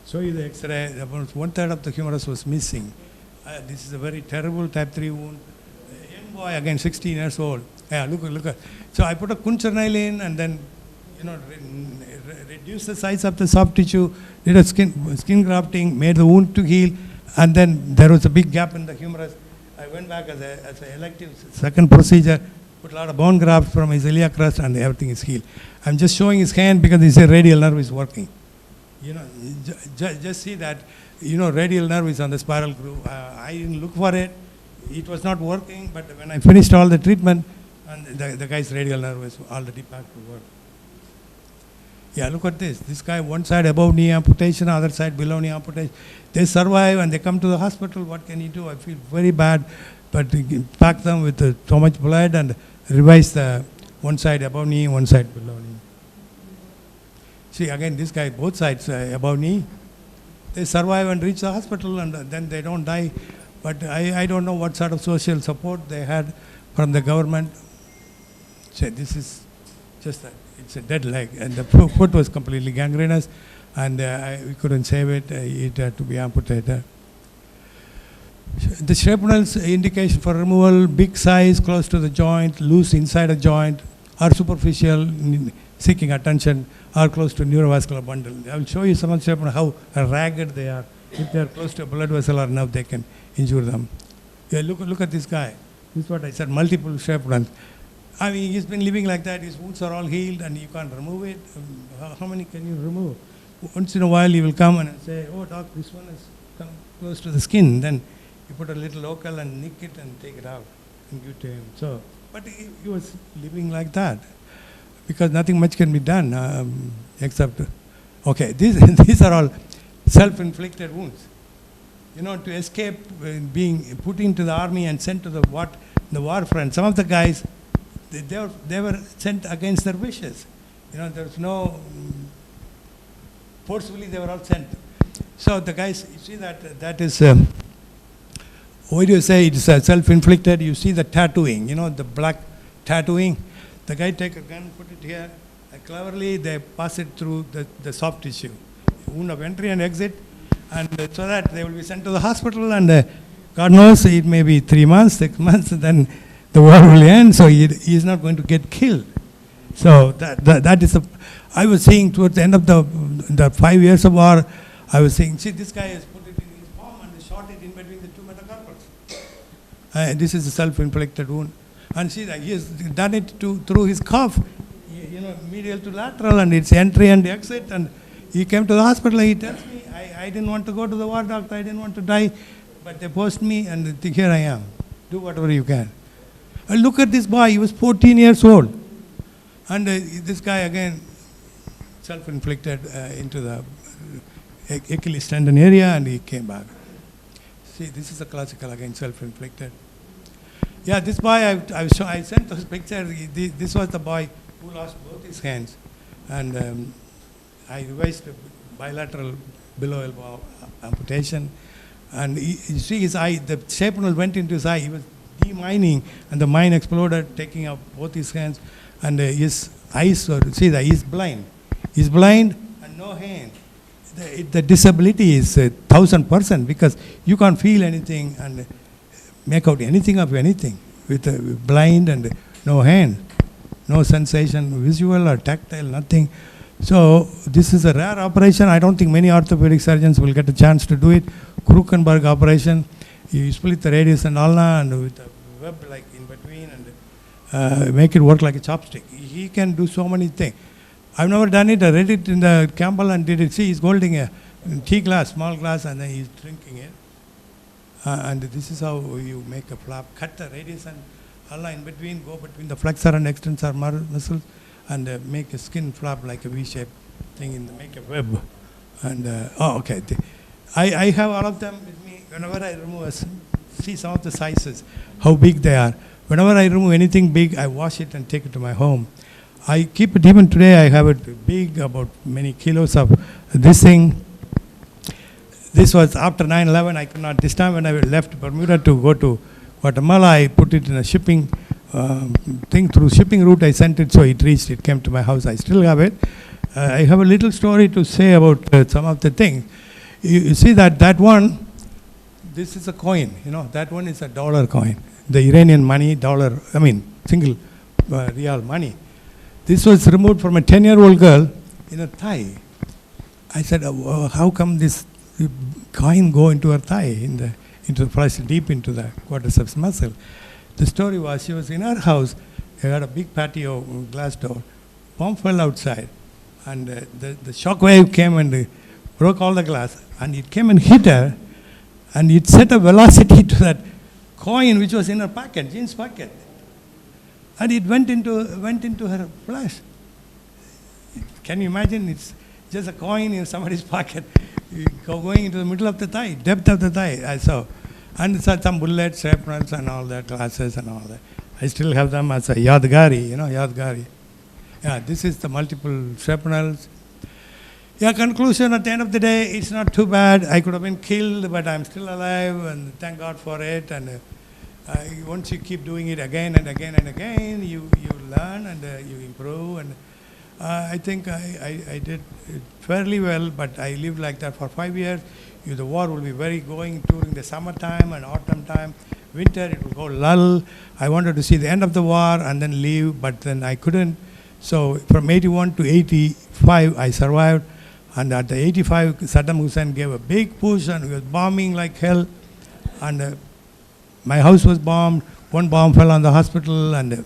show you the X-ray. About 1/3 of the humerus was missing. This is a very terrible type 3 wound. Young boy, again, 16 years old. Yeah, look at. So I put a Kuncher nail in, and then, you know, reduce the size of the soft tissue, did a skin grafting, made the wound to heal, and then there was a big gap in the humerus. I went back as an elective second procedure, put a lot of bone graft from his iliac crest, and everything is healed. I'm just showing his hand because his radial nerve is working. You know, just see that, you know, radial nerve is on the spiral groove. I didn't look for it. It was not working, but when I finished all the treatment, and the guy's radial nerve was already back to work. Yeah, look at this. This guy, one side above knee amputation, other side below knee amputation. They survive and they come to the hospital. What can you do? I feel very bad, but pack them with so much blood and revise the one side above knee, one side below knee. See, again, this guy, both sides above knee. They survive and reach the hospital, and then they don't die. But I don't know what sort of social support they had from the government. So this is just that. It's a dead leg, and the foot was completely gangrenous, and we couldn't save it. It had to be amputated. The shrapnel's indication for removal: big size, close to the joint, loose inside a joint, or superficial, seeking attention, or close to neurovascular bundle. I will show you some of the shrapnel, how ragged they are. If they are close to a blood vessel or nerve, they can injure them. Yeah, look at this guy. This is what I said, multiple shrapnels. I mean, he's been living like that. His wounds are all healed, and you can't remove it. How many can you remove? Once in a while, he will come and say, "Oh, doc, this one has come close to the skin." Then you put a little local and nick it and take it out and give it to him. So, but he was living like that because nothing much can be done except, okay, these are all self-inflicted wounds. You know, to escape being put into the army and sent to the war front. Some of the guys, they were sent against their wishes. You know, there was no, forcefully they were all sent. So the guys, you see that is, why do you say it's self-inflicted? You see the tattooing, you know, the black tattooing. The guy take a gun, put it here, and cleverly they pass it through the soft tissue. Wound of entry and exit, and so that they will be sent to the hospital, and God knows it may be 3 months, 6 months, and then the war will end, so he is not going to get killed. So that is I was seeing towards the end of the 5 years of war, I was saying, see, this guy has put it in his palm and shot it in between the 2 metacarpals. This is a self-inflicted wound. And see that he has done it through his cuff, you know, medial to lateral, and it's entry and exit. And he came to the hospital, he tells me, I didn't want to go to the war, doctor, I didn't want to die, but they posted me, and here I am. Do whatever you can. And look at this boy, he was 14 years old. And this guy again, self-inflicted into the Achilles tendon area, and he came back. See, this is a classical, again, self-inflicted. Yeah, this boy, I sent those pictures. This was the boy who lost both his hands. And I revised bilateral below elbow amputation. And you see his eye, the shrapnel went into his eye. He was demining, and the mine exploded, taking out both his hands. And his eyes, see, he's blind. He's blind and no hand. The disability is 1000% because you can't feel anything and make out anything of anything with blind and no hand, no sensation, visual or tactile, nothing. So this is a rare operation. I don't think many orthopedic surgeons will get a chance to do it. Krukenberg operation, you split the radius and ulna and with a web like in between and make it work like a chopstick. He can do so many things. I've never done it. I read it in the Campbell and did it. See, he's holding a tea glass, small glass, and then he's drinking it. And this is how you make a flap. Cut the radius and ulna in between, go between the flexor and extensor muscles, and make a skin flap like a V-shaped thing, make a web. And, okay. I have all of them with me. Whenever I remove, see some of the sizes, how big they are. Whenever I remove anything big, I wash it and take it to my home. I keep it, even today I have it big, about many kilos of this thing. This was after 9/11, I could not, this time when I left Bermuda to go to Guatemala, I put it in a shipping thing, through shipping route I sent it, so it reached, it came to my house, I still have it. I have a little story to say about some of the things. You see that one, this is a coin, that one is a dollar coin. The Iranian money, dollar, single real money. This was removed from a 10-year-old girl in her thigh. I said, how come this coin go into her thigh, into the flesh, deep into the quadriceps muscle? The story was, she was in her house, they had a big patio, glass door, bomb fell outside, and the shock wave came and broke all the glass, and it came and hit her, and it set a velocity to that coin which was in her pocket, jeans pocket. And it went into her flesh. Can you imagine? It's just a coin in somebody's pocket going into the middle of the thigh, depth of the thigh. I saw. And some bullets, shrapnels and all that, glasses and all that. I still have them as a yadgari, yadgari. Yeah, this is the multiple shrapnels. Yeah, conclusion, at the end of the day, it's not too bad. I could have been killed, but I'm still alive, and thank God for it. And once you keep doing it again and again and again, you learn and you improve. And I think I did it fairly well, but I lived like that for 5 years. The war will be very going during the summertime and autumn time. Winter, it will go lull. I wanted to see the end of the war and then leave, but then I couldn't. So from 81 to 85, I survived. And at the 85, Saddam Hussein gave a big push and he was bombing like hell. And my house was bombed. One bomb fell on the hospital, and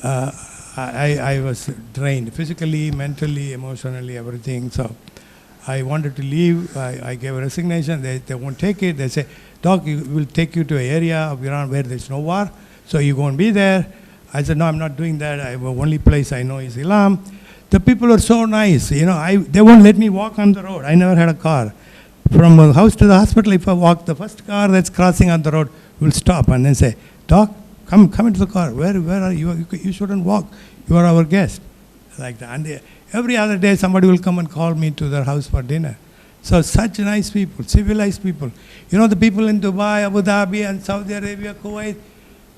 I was drained physically, mentally, emotionally, everything. So I wanted to leave. I gave a resignation. They won't take it. They say, Doc, we'll take you to an area of Iran where there's no war, so you won't be there. I said, no, I'm not doing that. The only place I know is Islam. The people are so nice. They won't let me walk on the road. I never had a car. From the house to the hospital, if I walk, the first car that's crossing on the road will stop and then say, Doc, come into the car. Where are you? You shouldn't walk. You are our guest. Like that. And every other day, somebody will come and call me to their house for dinner. So such nice people, civilized people. The people in Dubai, Abu Dhabi, and Saudi Arabia, Kuwait,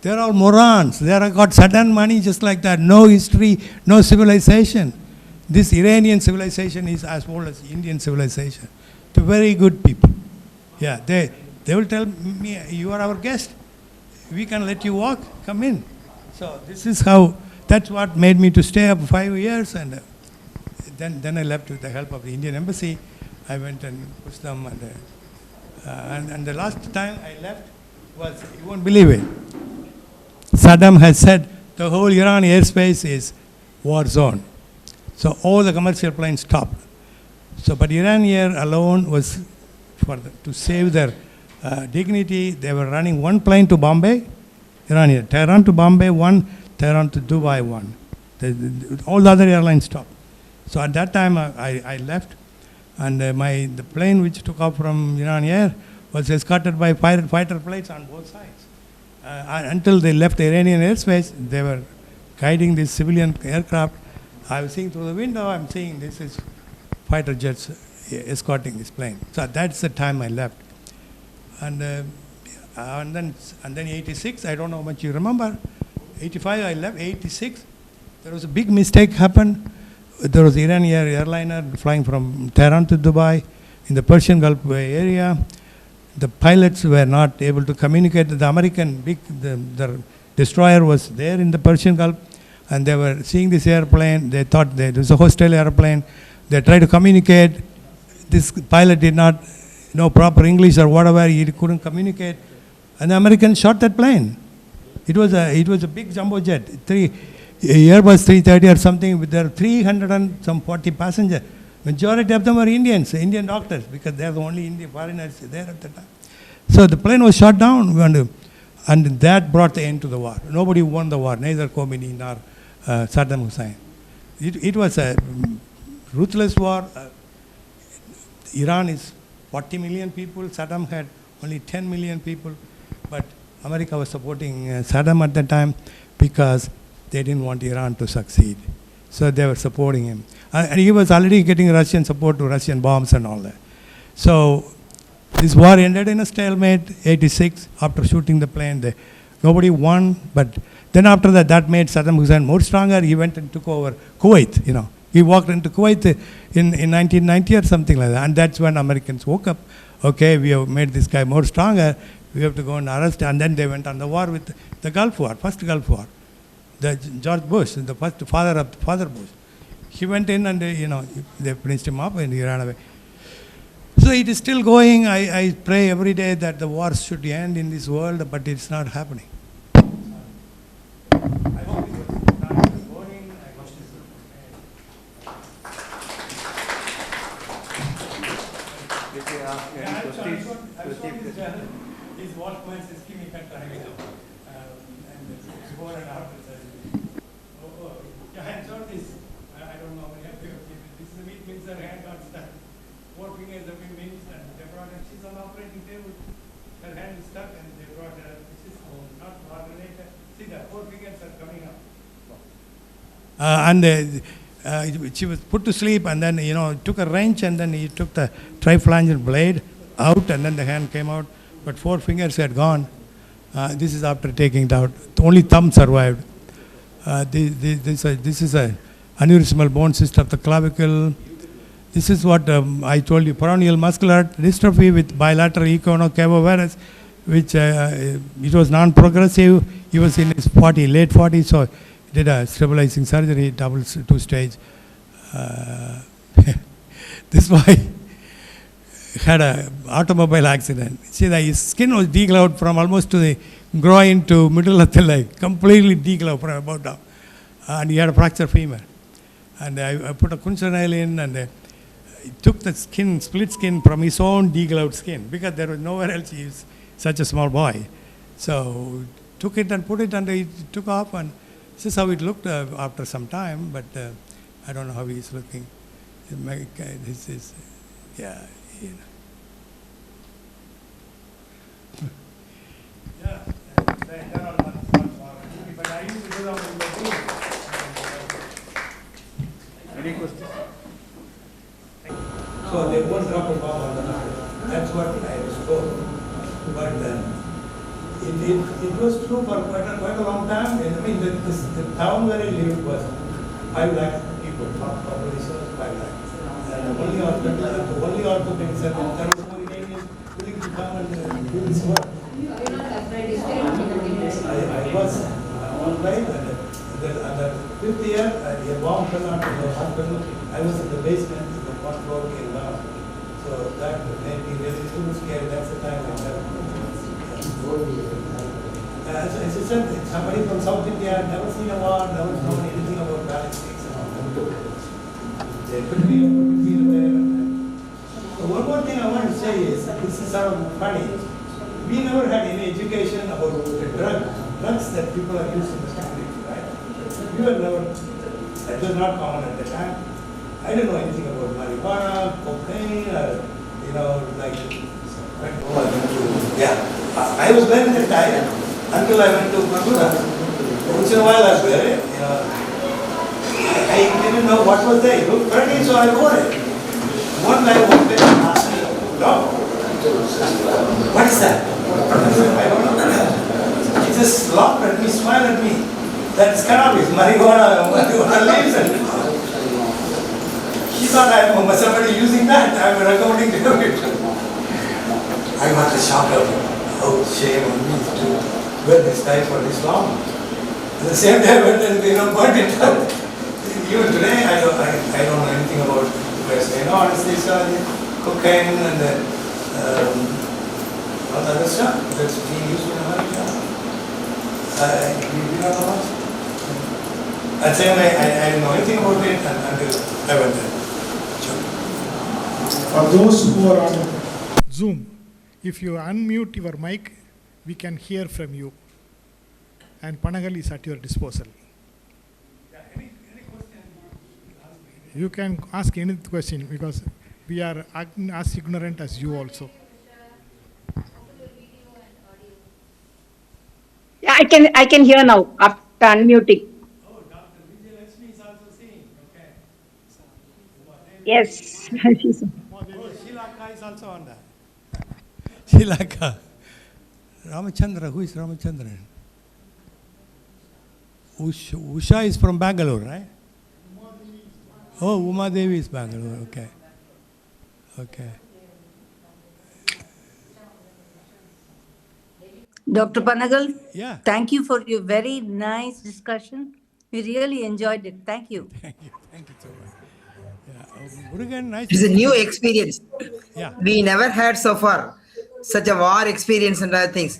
they're all morons. They are got sudden money just like that. No history, no civilization. This Iranian civilization is as old as Indian civilization. They're very good people. Yeah, they will tell me, you are our guest. We can let you walk. Come in. So this is how, that's what made me to stay up 5 years. And then I left with the help of the Indian embassy. I went and pushed them. And the last time I left was, you won't believe it, Saddam has said the whole Iran airspace is war zone. So all the commercial planes stopped. So, but Iran Air alone was to save their dignity. They were running one plane to Bombay, Iran Air, Tehran to Bombay, one, Tehran to Dubai, one. All the other airlines stopped. So at that time I left, and the plane which took off from Iran Air was escorted by fighter planes on both sides. Until they left the Iranian airspace, they were guiding this civilian aircraft. I was seeing through the window, I'm seeing this is fighter jets escorting this plane. So that's the time I left. And then 86, I don't know how much you remember. 85 I left, 86, there was a big mistake happened. there was Iranian airliner flying from Tehran to Dubai in the Persian Gulf area. The pilots were not able to communicate. The American the destroyer was there in the Persian Gulf, and they were seeing this airplane. They thought that it was a hostile airplane. They tried to communicate. This pilot did not know proper English or whatever. He couldn't communicate, and the Americans shot that plane. It was a big jumbo jet, Airbus 330 or something. With there 340 passengers. Majority of them were Indians, Indian doctors, because they are the only Indian foreigners there at the time. So the plane was shot down, and that brought the end to the war. Nobody won the war, neither Khomeini nor Saddam Hussein. It was a ruthless war. Iran is 40 million people. Saddam had only 10 million people. But America was supporting Saddam at the time because they didn't want Iran to succeed. So they were supporting him. And he was already getting Russian support to Russian bombs and all that. So this war ended in a stalemate, 86, after shooting the plane. Nobody won, but then after that, that made Saddam Hussein more stronger. He went and took over Kuwait, He walked into Kuwait in 1990 or something like that. And that's when Americans woke up. Okay, we have made this guy more stronger. We have to go and arrest. And then they went on the war with the Gulf War, first Gulf War. George Bush, the first father Bush. He went in and, they finished him up and he ran away. So it is still going. I pray every day that the wars should end in this world, but it's not happening. I hope it was not boring. I watched this. His Walkman says, "Give me cut and before and after." I saw this. I don't know. This is a weak means her hand got stuck. 4 fingers have been minced, and they brought her. She's on the operating table. Her hand is stuck, and they brought her. This is not coordinated. See, the 4 fingers are coming up. And she was put to sleep, and then took a wrench, and then he took the triflangeal blade out, and then the hand came out, but 4 fingers had gone. This is after taking it out. Only thumb survived. This is a aneurysmal bone cyst of the clavicle. This is what I told you, peroneal muscular dystrophy with bilateral equinocaval, which it was non-progressive. He was in his late 40s, so he did a stabilizing surgery, double 2-stage. This boy had an automobile accident. See, his skin was degloved from almost to the groin to middle of the leg, completely degloved from about down. And he had a fractured femur. And I put a Kuncha nail in, and he took the skin, split skin from his own degloved skin, because there was nowhere else. He was such a small boy. So took it and put it, and it took off, and this is how it looked after some time, but I don't know how he's looking. This is, yeah. Yeah, they're all much more. But I used to do that with my team. Any questions? So they won't drop a bomb on the night. That's what I was told. But it was true for quite a long time. I mean, the town where I lived was 5 lakh people, not population was 5 lakh. And the only orthopedic center, there was no Iranians willing to come and do this work. I was one night, and the 5th year, a bomb fell onto the hospital. I was in the basement, the 1st floor came down. So that made me really too scared. That's the time I left. As I said, somebody from South India, never seen a war, never known anything about ballistics and all that. They could be there. So one more thing I want to say is, this is sort of funny. We never had any education about the drugs that people are using in the country, right? We were never, that was not common at the time. I didn't know anything about marijuana, cocaine, or, like, I was wearing the tie until I went to Madura. Once in a while I wear it, I didn't know what was there. It looked pretty, so I wore it. One night I walked in and asked me, "Doc, what is that?" I don't know. He just laughed at me, smiled at me. That's cannabis, marijuana leaves. She thought I'm somebody using that. I'm recommending to it. I got the shock of, oh, shame on me to wear this tie for this long. At the same time, I went and burnt it out. Even today, I don't know anything about this. I know anesthesia, cocaine, and all the other stuff that's being used in America. You don't know much? I'd say I didn't know anything about it until I went there. For those who are on Zoom, if you unmute your mic, we can hear from you. And Panagal is at your disposal. Any question? You can ask any question because we are as ignorant as you also. Yeah, I can hear now after unmuting. Oh, Dr. Vijay Lakshmi is also seeing. Okay. Yes. Oh, Shilaka is also on that. Shilaka. Ramachandra, who is Ramachandra? Usha is from Bangalore, right? Oh, Uma Devi is Bangalore. Okay. Okay. Dr. Panagal, Yeah. thank you for your very nice discussion. We really enjoyed it. Thank you. Thank you. Thank you so much. Yeah. Murugan, nice. It's a new experience. Yeah. We never had so far such a war experience and other things.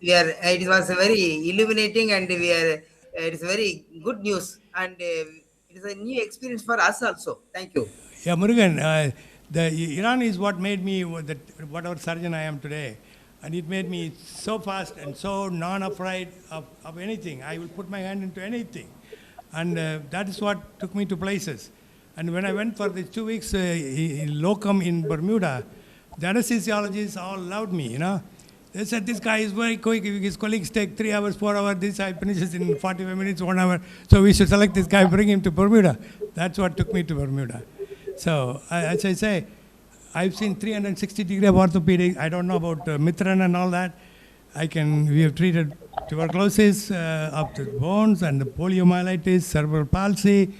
It was a very illuminating and it is very good news and it is a new experience for us also. Thank you. Yeah, Murugan, the Iran is what made me whatever surgeon I am today. And it made me so fast and so non-afraid of anything. I will put my hand into anything. And that is what took me to places. And when I went for the 2 weeks locum in Bermuda, the anesthesiologists all loved me, They said, this guy is very quick. His colleagues take 3 hours, 4 hours. This guy finishes in 45 minutes, 1 hour. So we should select this guy, bring him to Bermuda. That's what took me to Bermuda. So as I say, I've seen 360 degree of orthopedics. I don't know about Mitran and all that. We have treated tuberculosis of the bones and the poliomyelitis, cerebral palsy,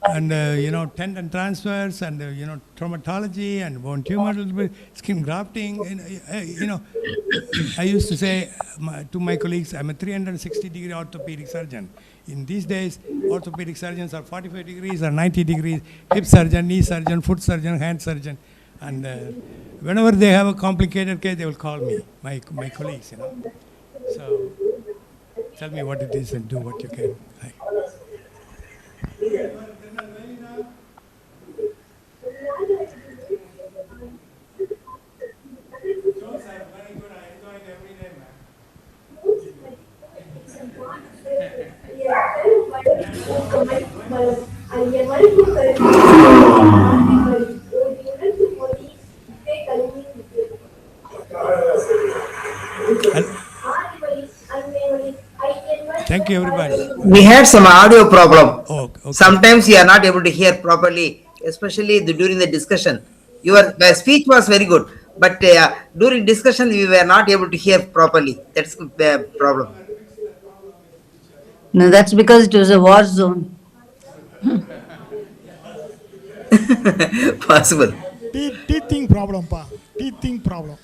and tendon transfers, and traumatology and bone tumor, skin grafting. I used to say to my colleagues, I'm a 360 degree orthopedic surgeon. In these days, orthopedic surgeons are 45 degrees or 90 degrees, hip surgeon, knee surgeon, foot surgeon, hand surgeon. And whenever they have a complicated case, they will call me, my colleagues, So tell me what it is and do what you can. Thank you, everybody. We had some audio problem. Oh, okay. Sometimes you are not able to hear properly, especially during the discussion. Your speech was very good, but during discussion we were not able to hear properly. That's the problem. No, that's because it was a war zone. Possible. Teething problem, pa. Teething problem.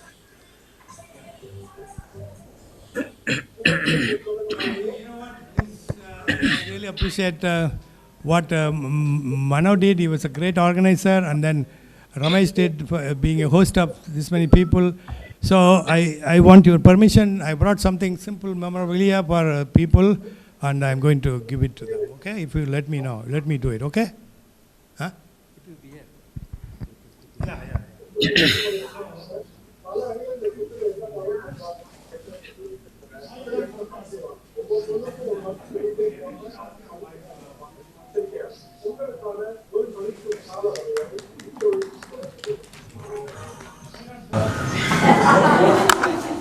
I really appreciate what Mano did. He was a great organizer, and then Ramesh did for being a host of this many people. So I want your permission. I brought something simple memorabilia for people, and I'm going to give it to them. Okay, if you let me know, let me do it. Okay? Huh? It will be here. Yeah.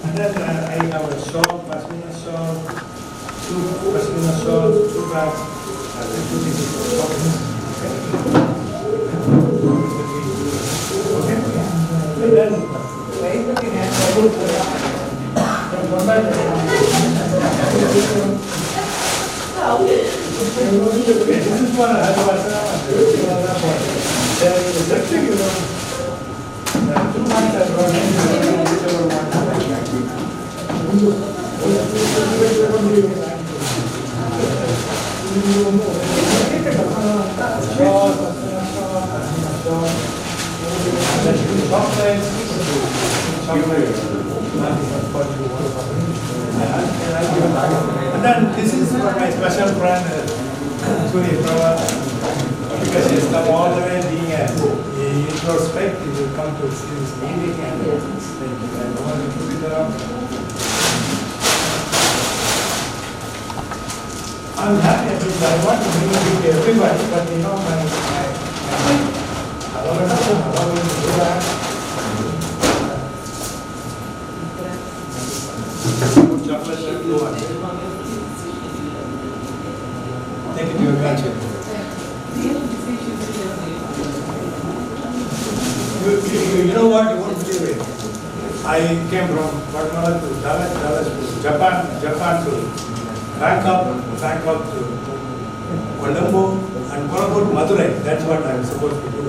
And then I have a shawl, pashmina shawl, two pashmina shawls, 2 bags, and then this is one I have And then this is for my special friend, Suri Prava, because he's come all the way being a introspect, he will come to see this meeting and I want to put it around. I'm happy because I want to bring it to everybody, but you know, I don't allow me to do that. Chocolate and blue one. Take it to your grandchildren. You know what? You won't believe it. I came from Guatemala to Dallas to Japan to Bangkok to Colombo and Colombo to Madurai. That's what I was supposed to do.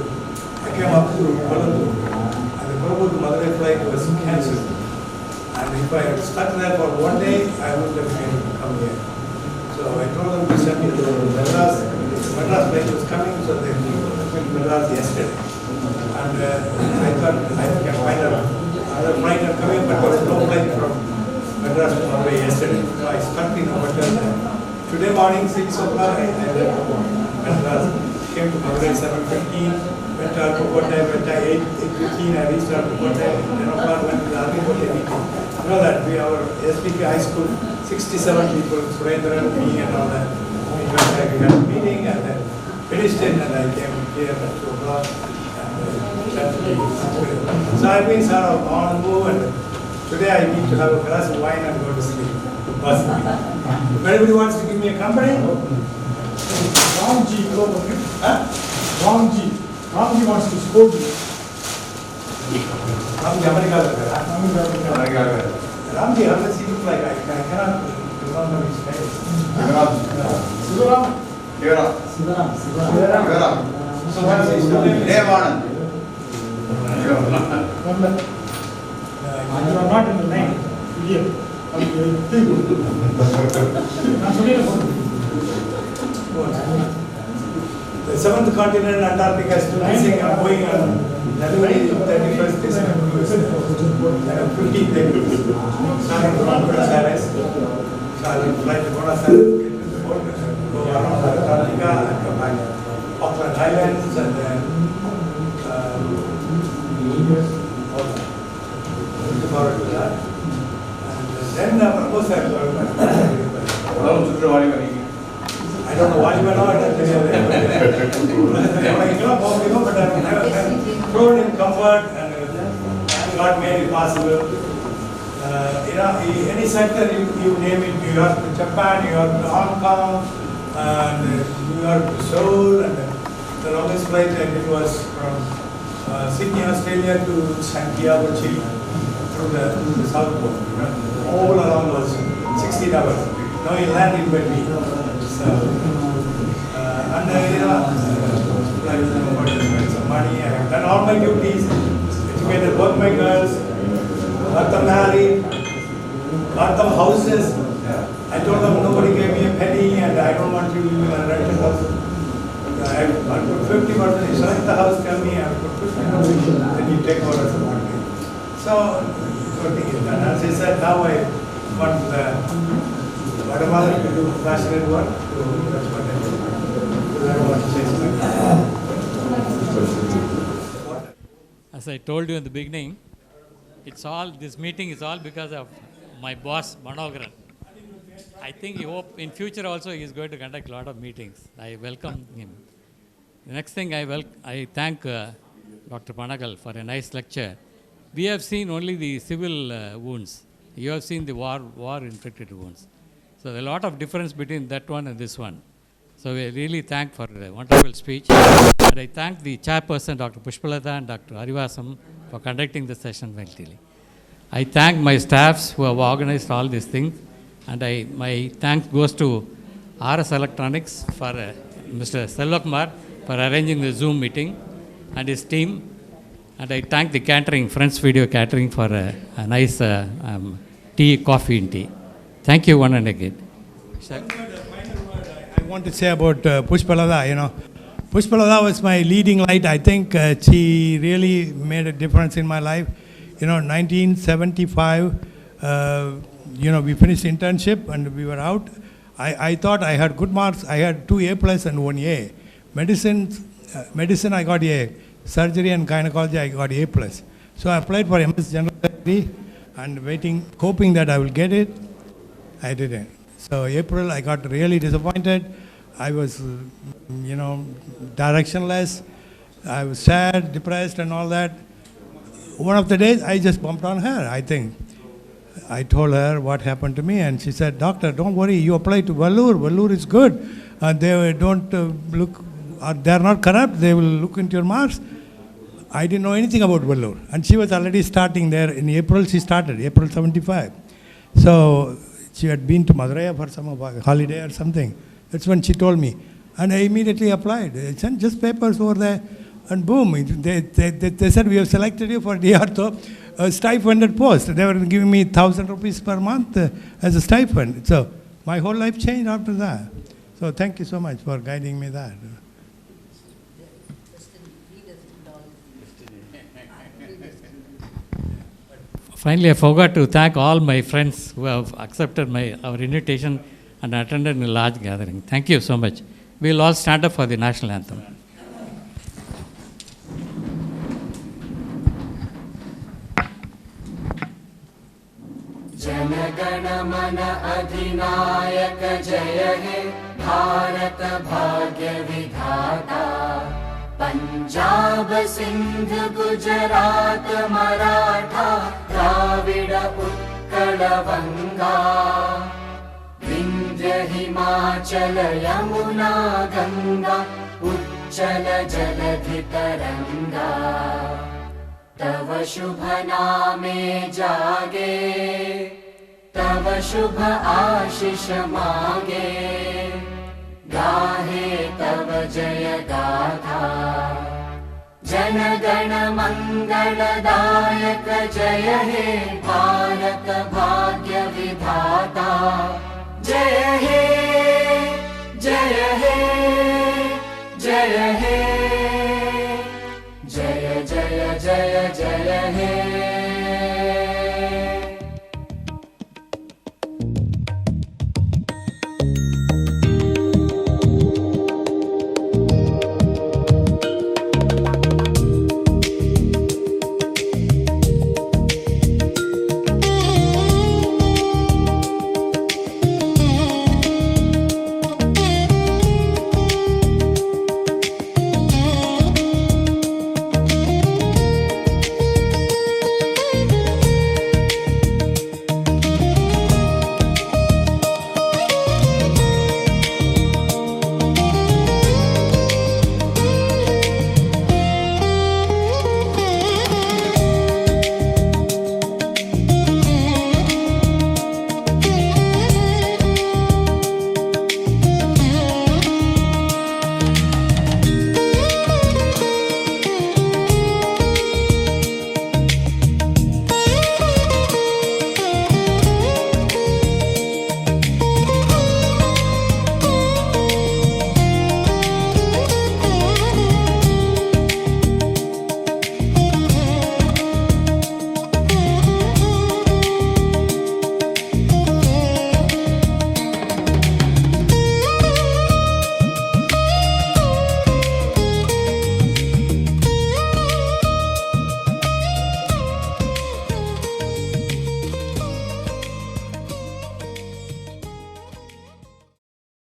I came up to Colombo and the Colombo to Madurai flight was cancelled. And if I had stuck there for one day, I would have been able to come here. So I told them to send me to Madras. The Madras flight was coming, so they flew to Madras yesterday. And I thought I can find another flight coming, but there was no flight from Madras to Madurai yesterday. So I stuck in a hotel there. Today morning, 6 o'clock, I left Madras, came to Madurai 7:15. Went to Arcocote, went at 8:15, I reached Arcocote, 10 o'clock, went to the Arcocote meeting. You know that we, our SPK High School, 67 people, Surendran, me and all that. We went back, we had a meeting and then finished it and I came here at 2 o'clock. So I've been sort of on the move and today I need to have a glass of wine and go to sleep. Possibly. If anybody wants to give me a company? Ramji, hello, Huh? Ramji. Ramji wants to scold you. Ramji, America. Ramji, how does he look like? I cannot remember his face. Sivaram. So what's his name? You are not in the line. Here. The seventh continent, Antarctica, is still missing. I'm going on January 31st December. 15th April. Starting from Buenos Aires. So I will fly to Buenos Aires, get to the boat, go around Antarctica and come back. Auckland Islands and then looking forward to that. And then of course I'm going back. I don't know why you are not. But I'm thrown in comfort and God made it possible. You know, any sector you name it, New York to Japan, New York to Hong Kong, and New York to Seoul, and the longest flight I did was from Sydney, Australia to Santiago, Chile, through the South Pole. You know, all around was 16 hours. Now you land in between. So, and you know, I spent some money. I have done all my duties, educated both my girls, got them married, got them houses. I told them nobody gave me a penny and I don't want you to live in a rented house. I put 50%, you select the house, tell me, I put 50%, then you take over as a mortgage. So, everything is done. As I said, now I want the Guatemala to do passionate work, so that's what I do. I don't want to say something. As I told you in the beginning, this meeting is all because of my boss, Manogaran. I think he hope in future also he is going to conduct a lot of meetings. I welcome him. The next thing I thank Dr. Panagal for a nice lecture. We have seen only the civil wounds. You have seen the war-inflicted wounds. So there is a lot of difference between that one and this one. So we really thank for a wonderful speech. And I thank the chairperson, Dr. Pushpalata and Dr. Arivasam for conducting the session vigorously. I thank my staffs who have organized all these things. And my thanks goes to RS Electronics for Mr. Selvakumar for arranging the Zoom meeting and his team. And I thank the catering, Friends Video Catering for a nice coffee and tea. Thank you one and again. I want to say about Pushpalata, you know, Pushpalata was my leading light. I think she really made a difference in my life. 1975, we finished internship and we were out. I thought I had good marks. I had 2 A+ and 1 A. Medicine I got A. Surgery and gynecology I got A+. So I applied for MS General Surgery and hoping that I will get it. I didn't. So April I got really disappointed. I was, directionless. I was sad, depressed and all that. One of the days I just bumped on her, I think. I told her what happened to me and she said, "Doctor, don't worry, you apply to Vellore. Vellore is good. They don't look, they're not corrupt, they will look into your marks." I didn't know anything about Vellore. And she was already starting there. In April she started, April 75. So she had been to Madurai for some holiday or something. That's when she told me. And I immediately applied. I sent just papers over there and boom, they said, "We have selected you for DRTO, a stipended post." They were giving me 1,000 rupees per month as a stipend. So my whole life changed after that. So thank you so much for guiding me that. Finally, I forgot to thank all my friends who have accepted our invitation and attended a large gathering. Thank you so much. We will all stand up for the national anthem. जनगण मन अधिनायक जय हे भारत भाग्य विधाता पंजाब सिंध गुजरात मराठा द्राविड उत्कल गंगा विंध्य हिमाचल यमुना गंगा उच्चल जलधि तरंगा तव शुभ नामे जागे तव शुभ आशीष मांगे गाहे तव जय गाथा जन गण मंगलदायक जय हे भारत भाग्य विधाता जय हे जय हे जय हे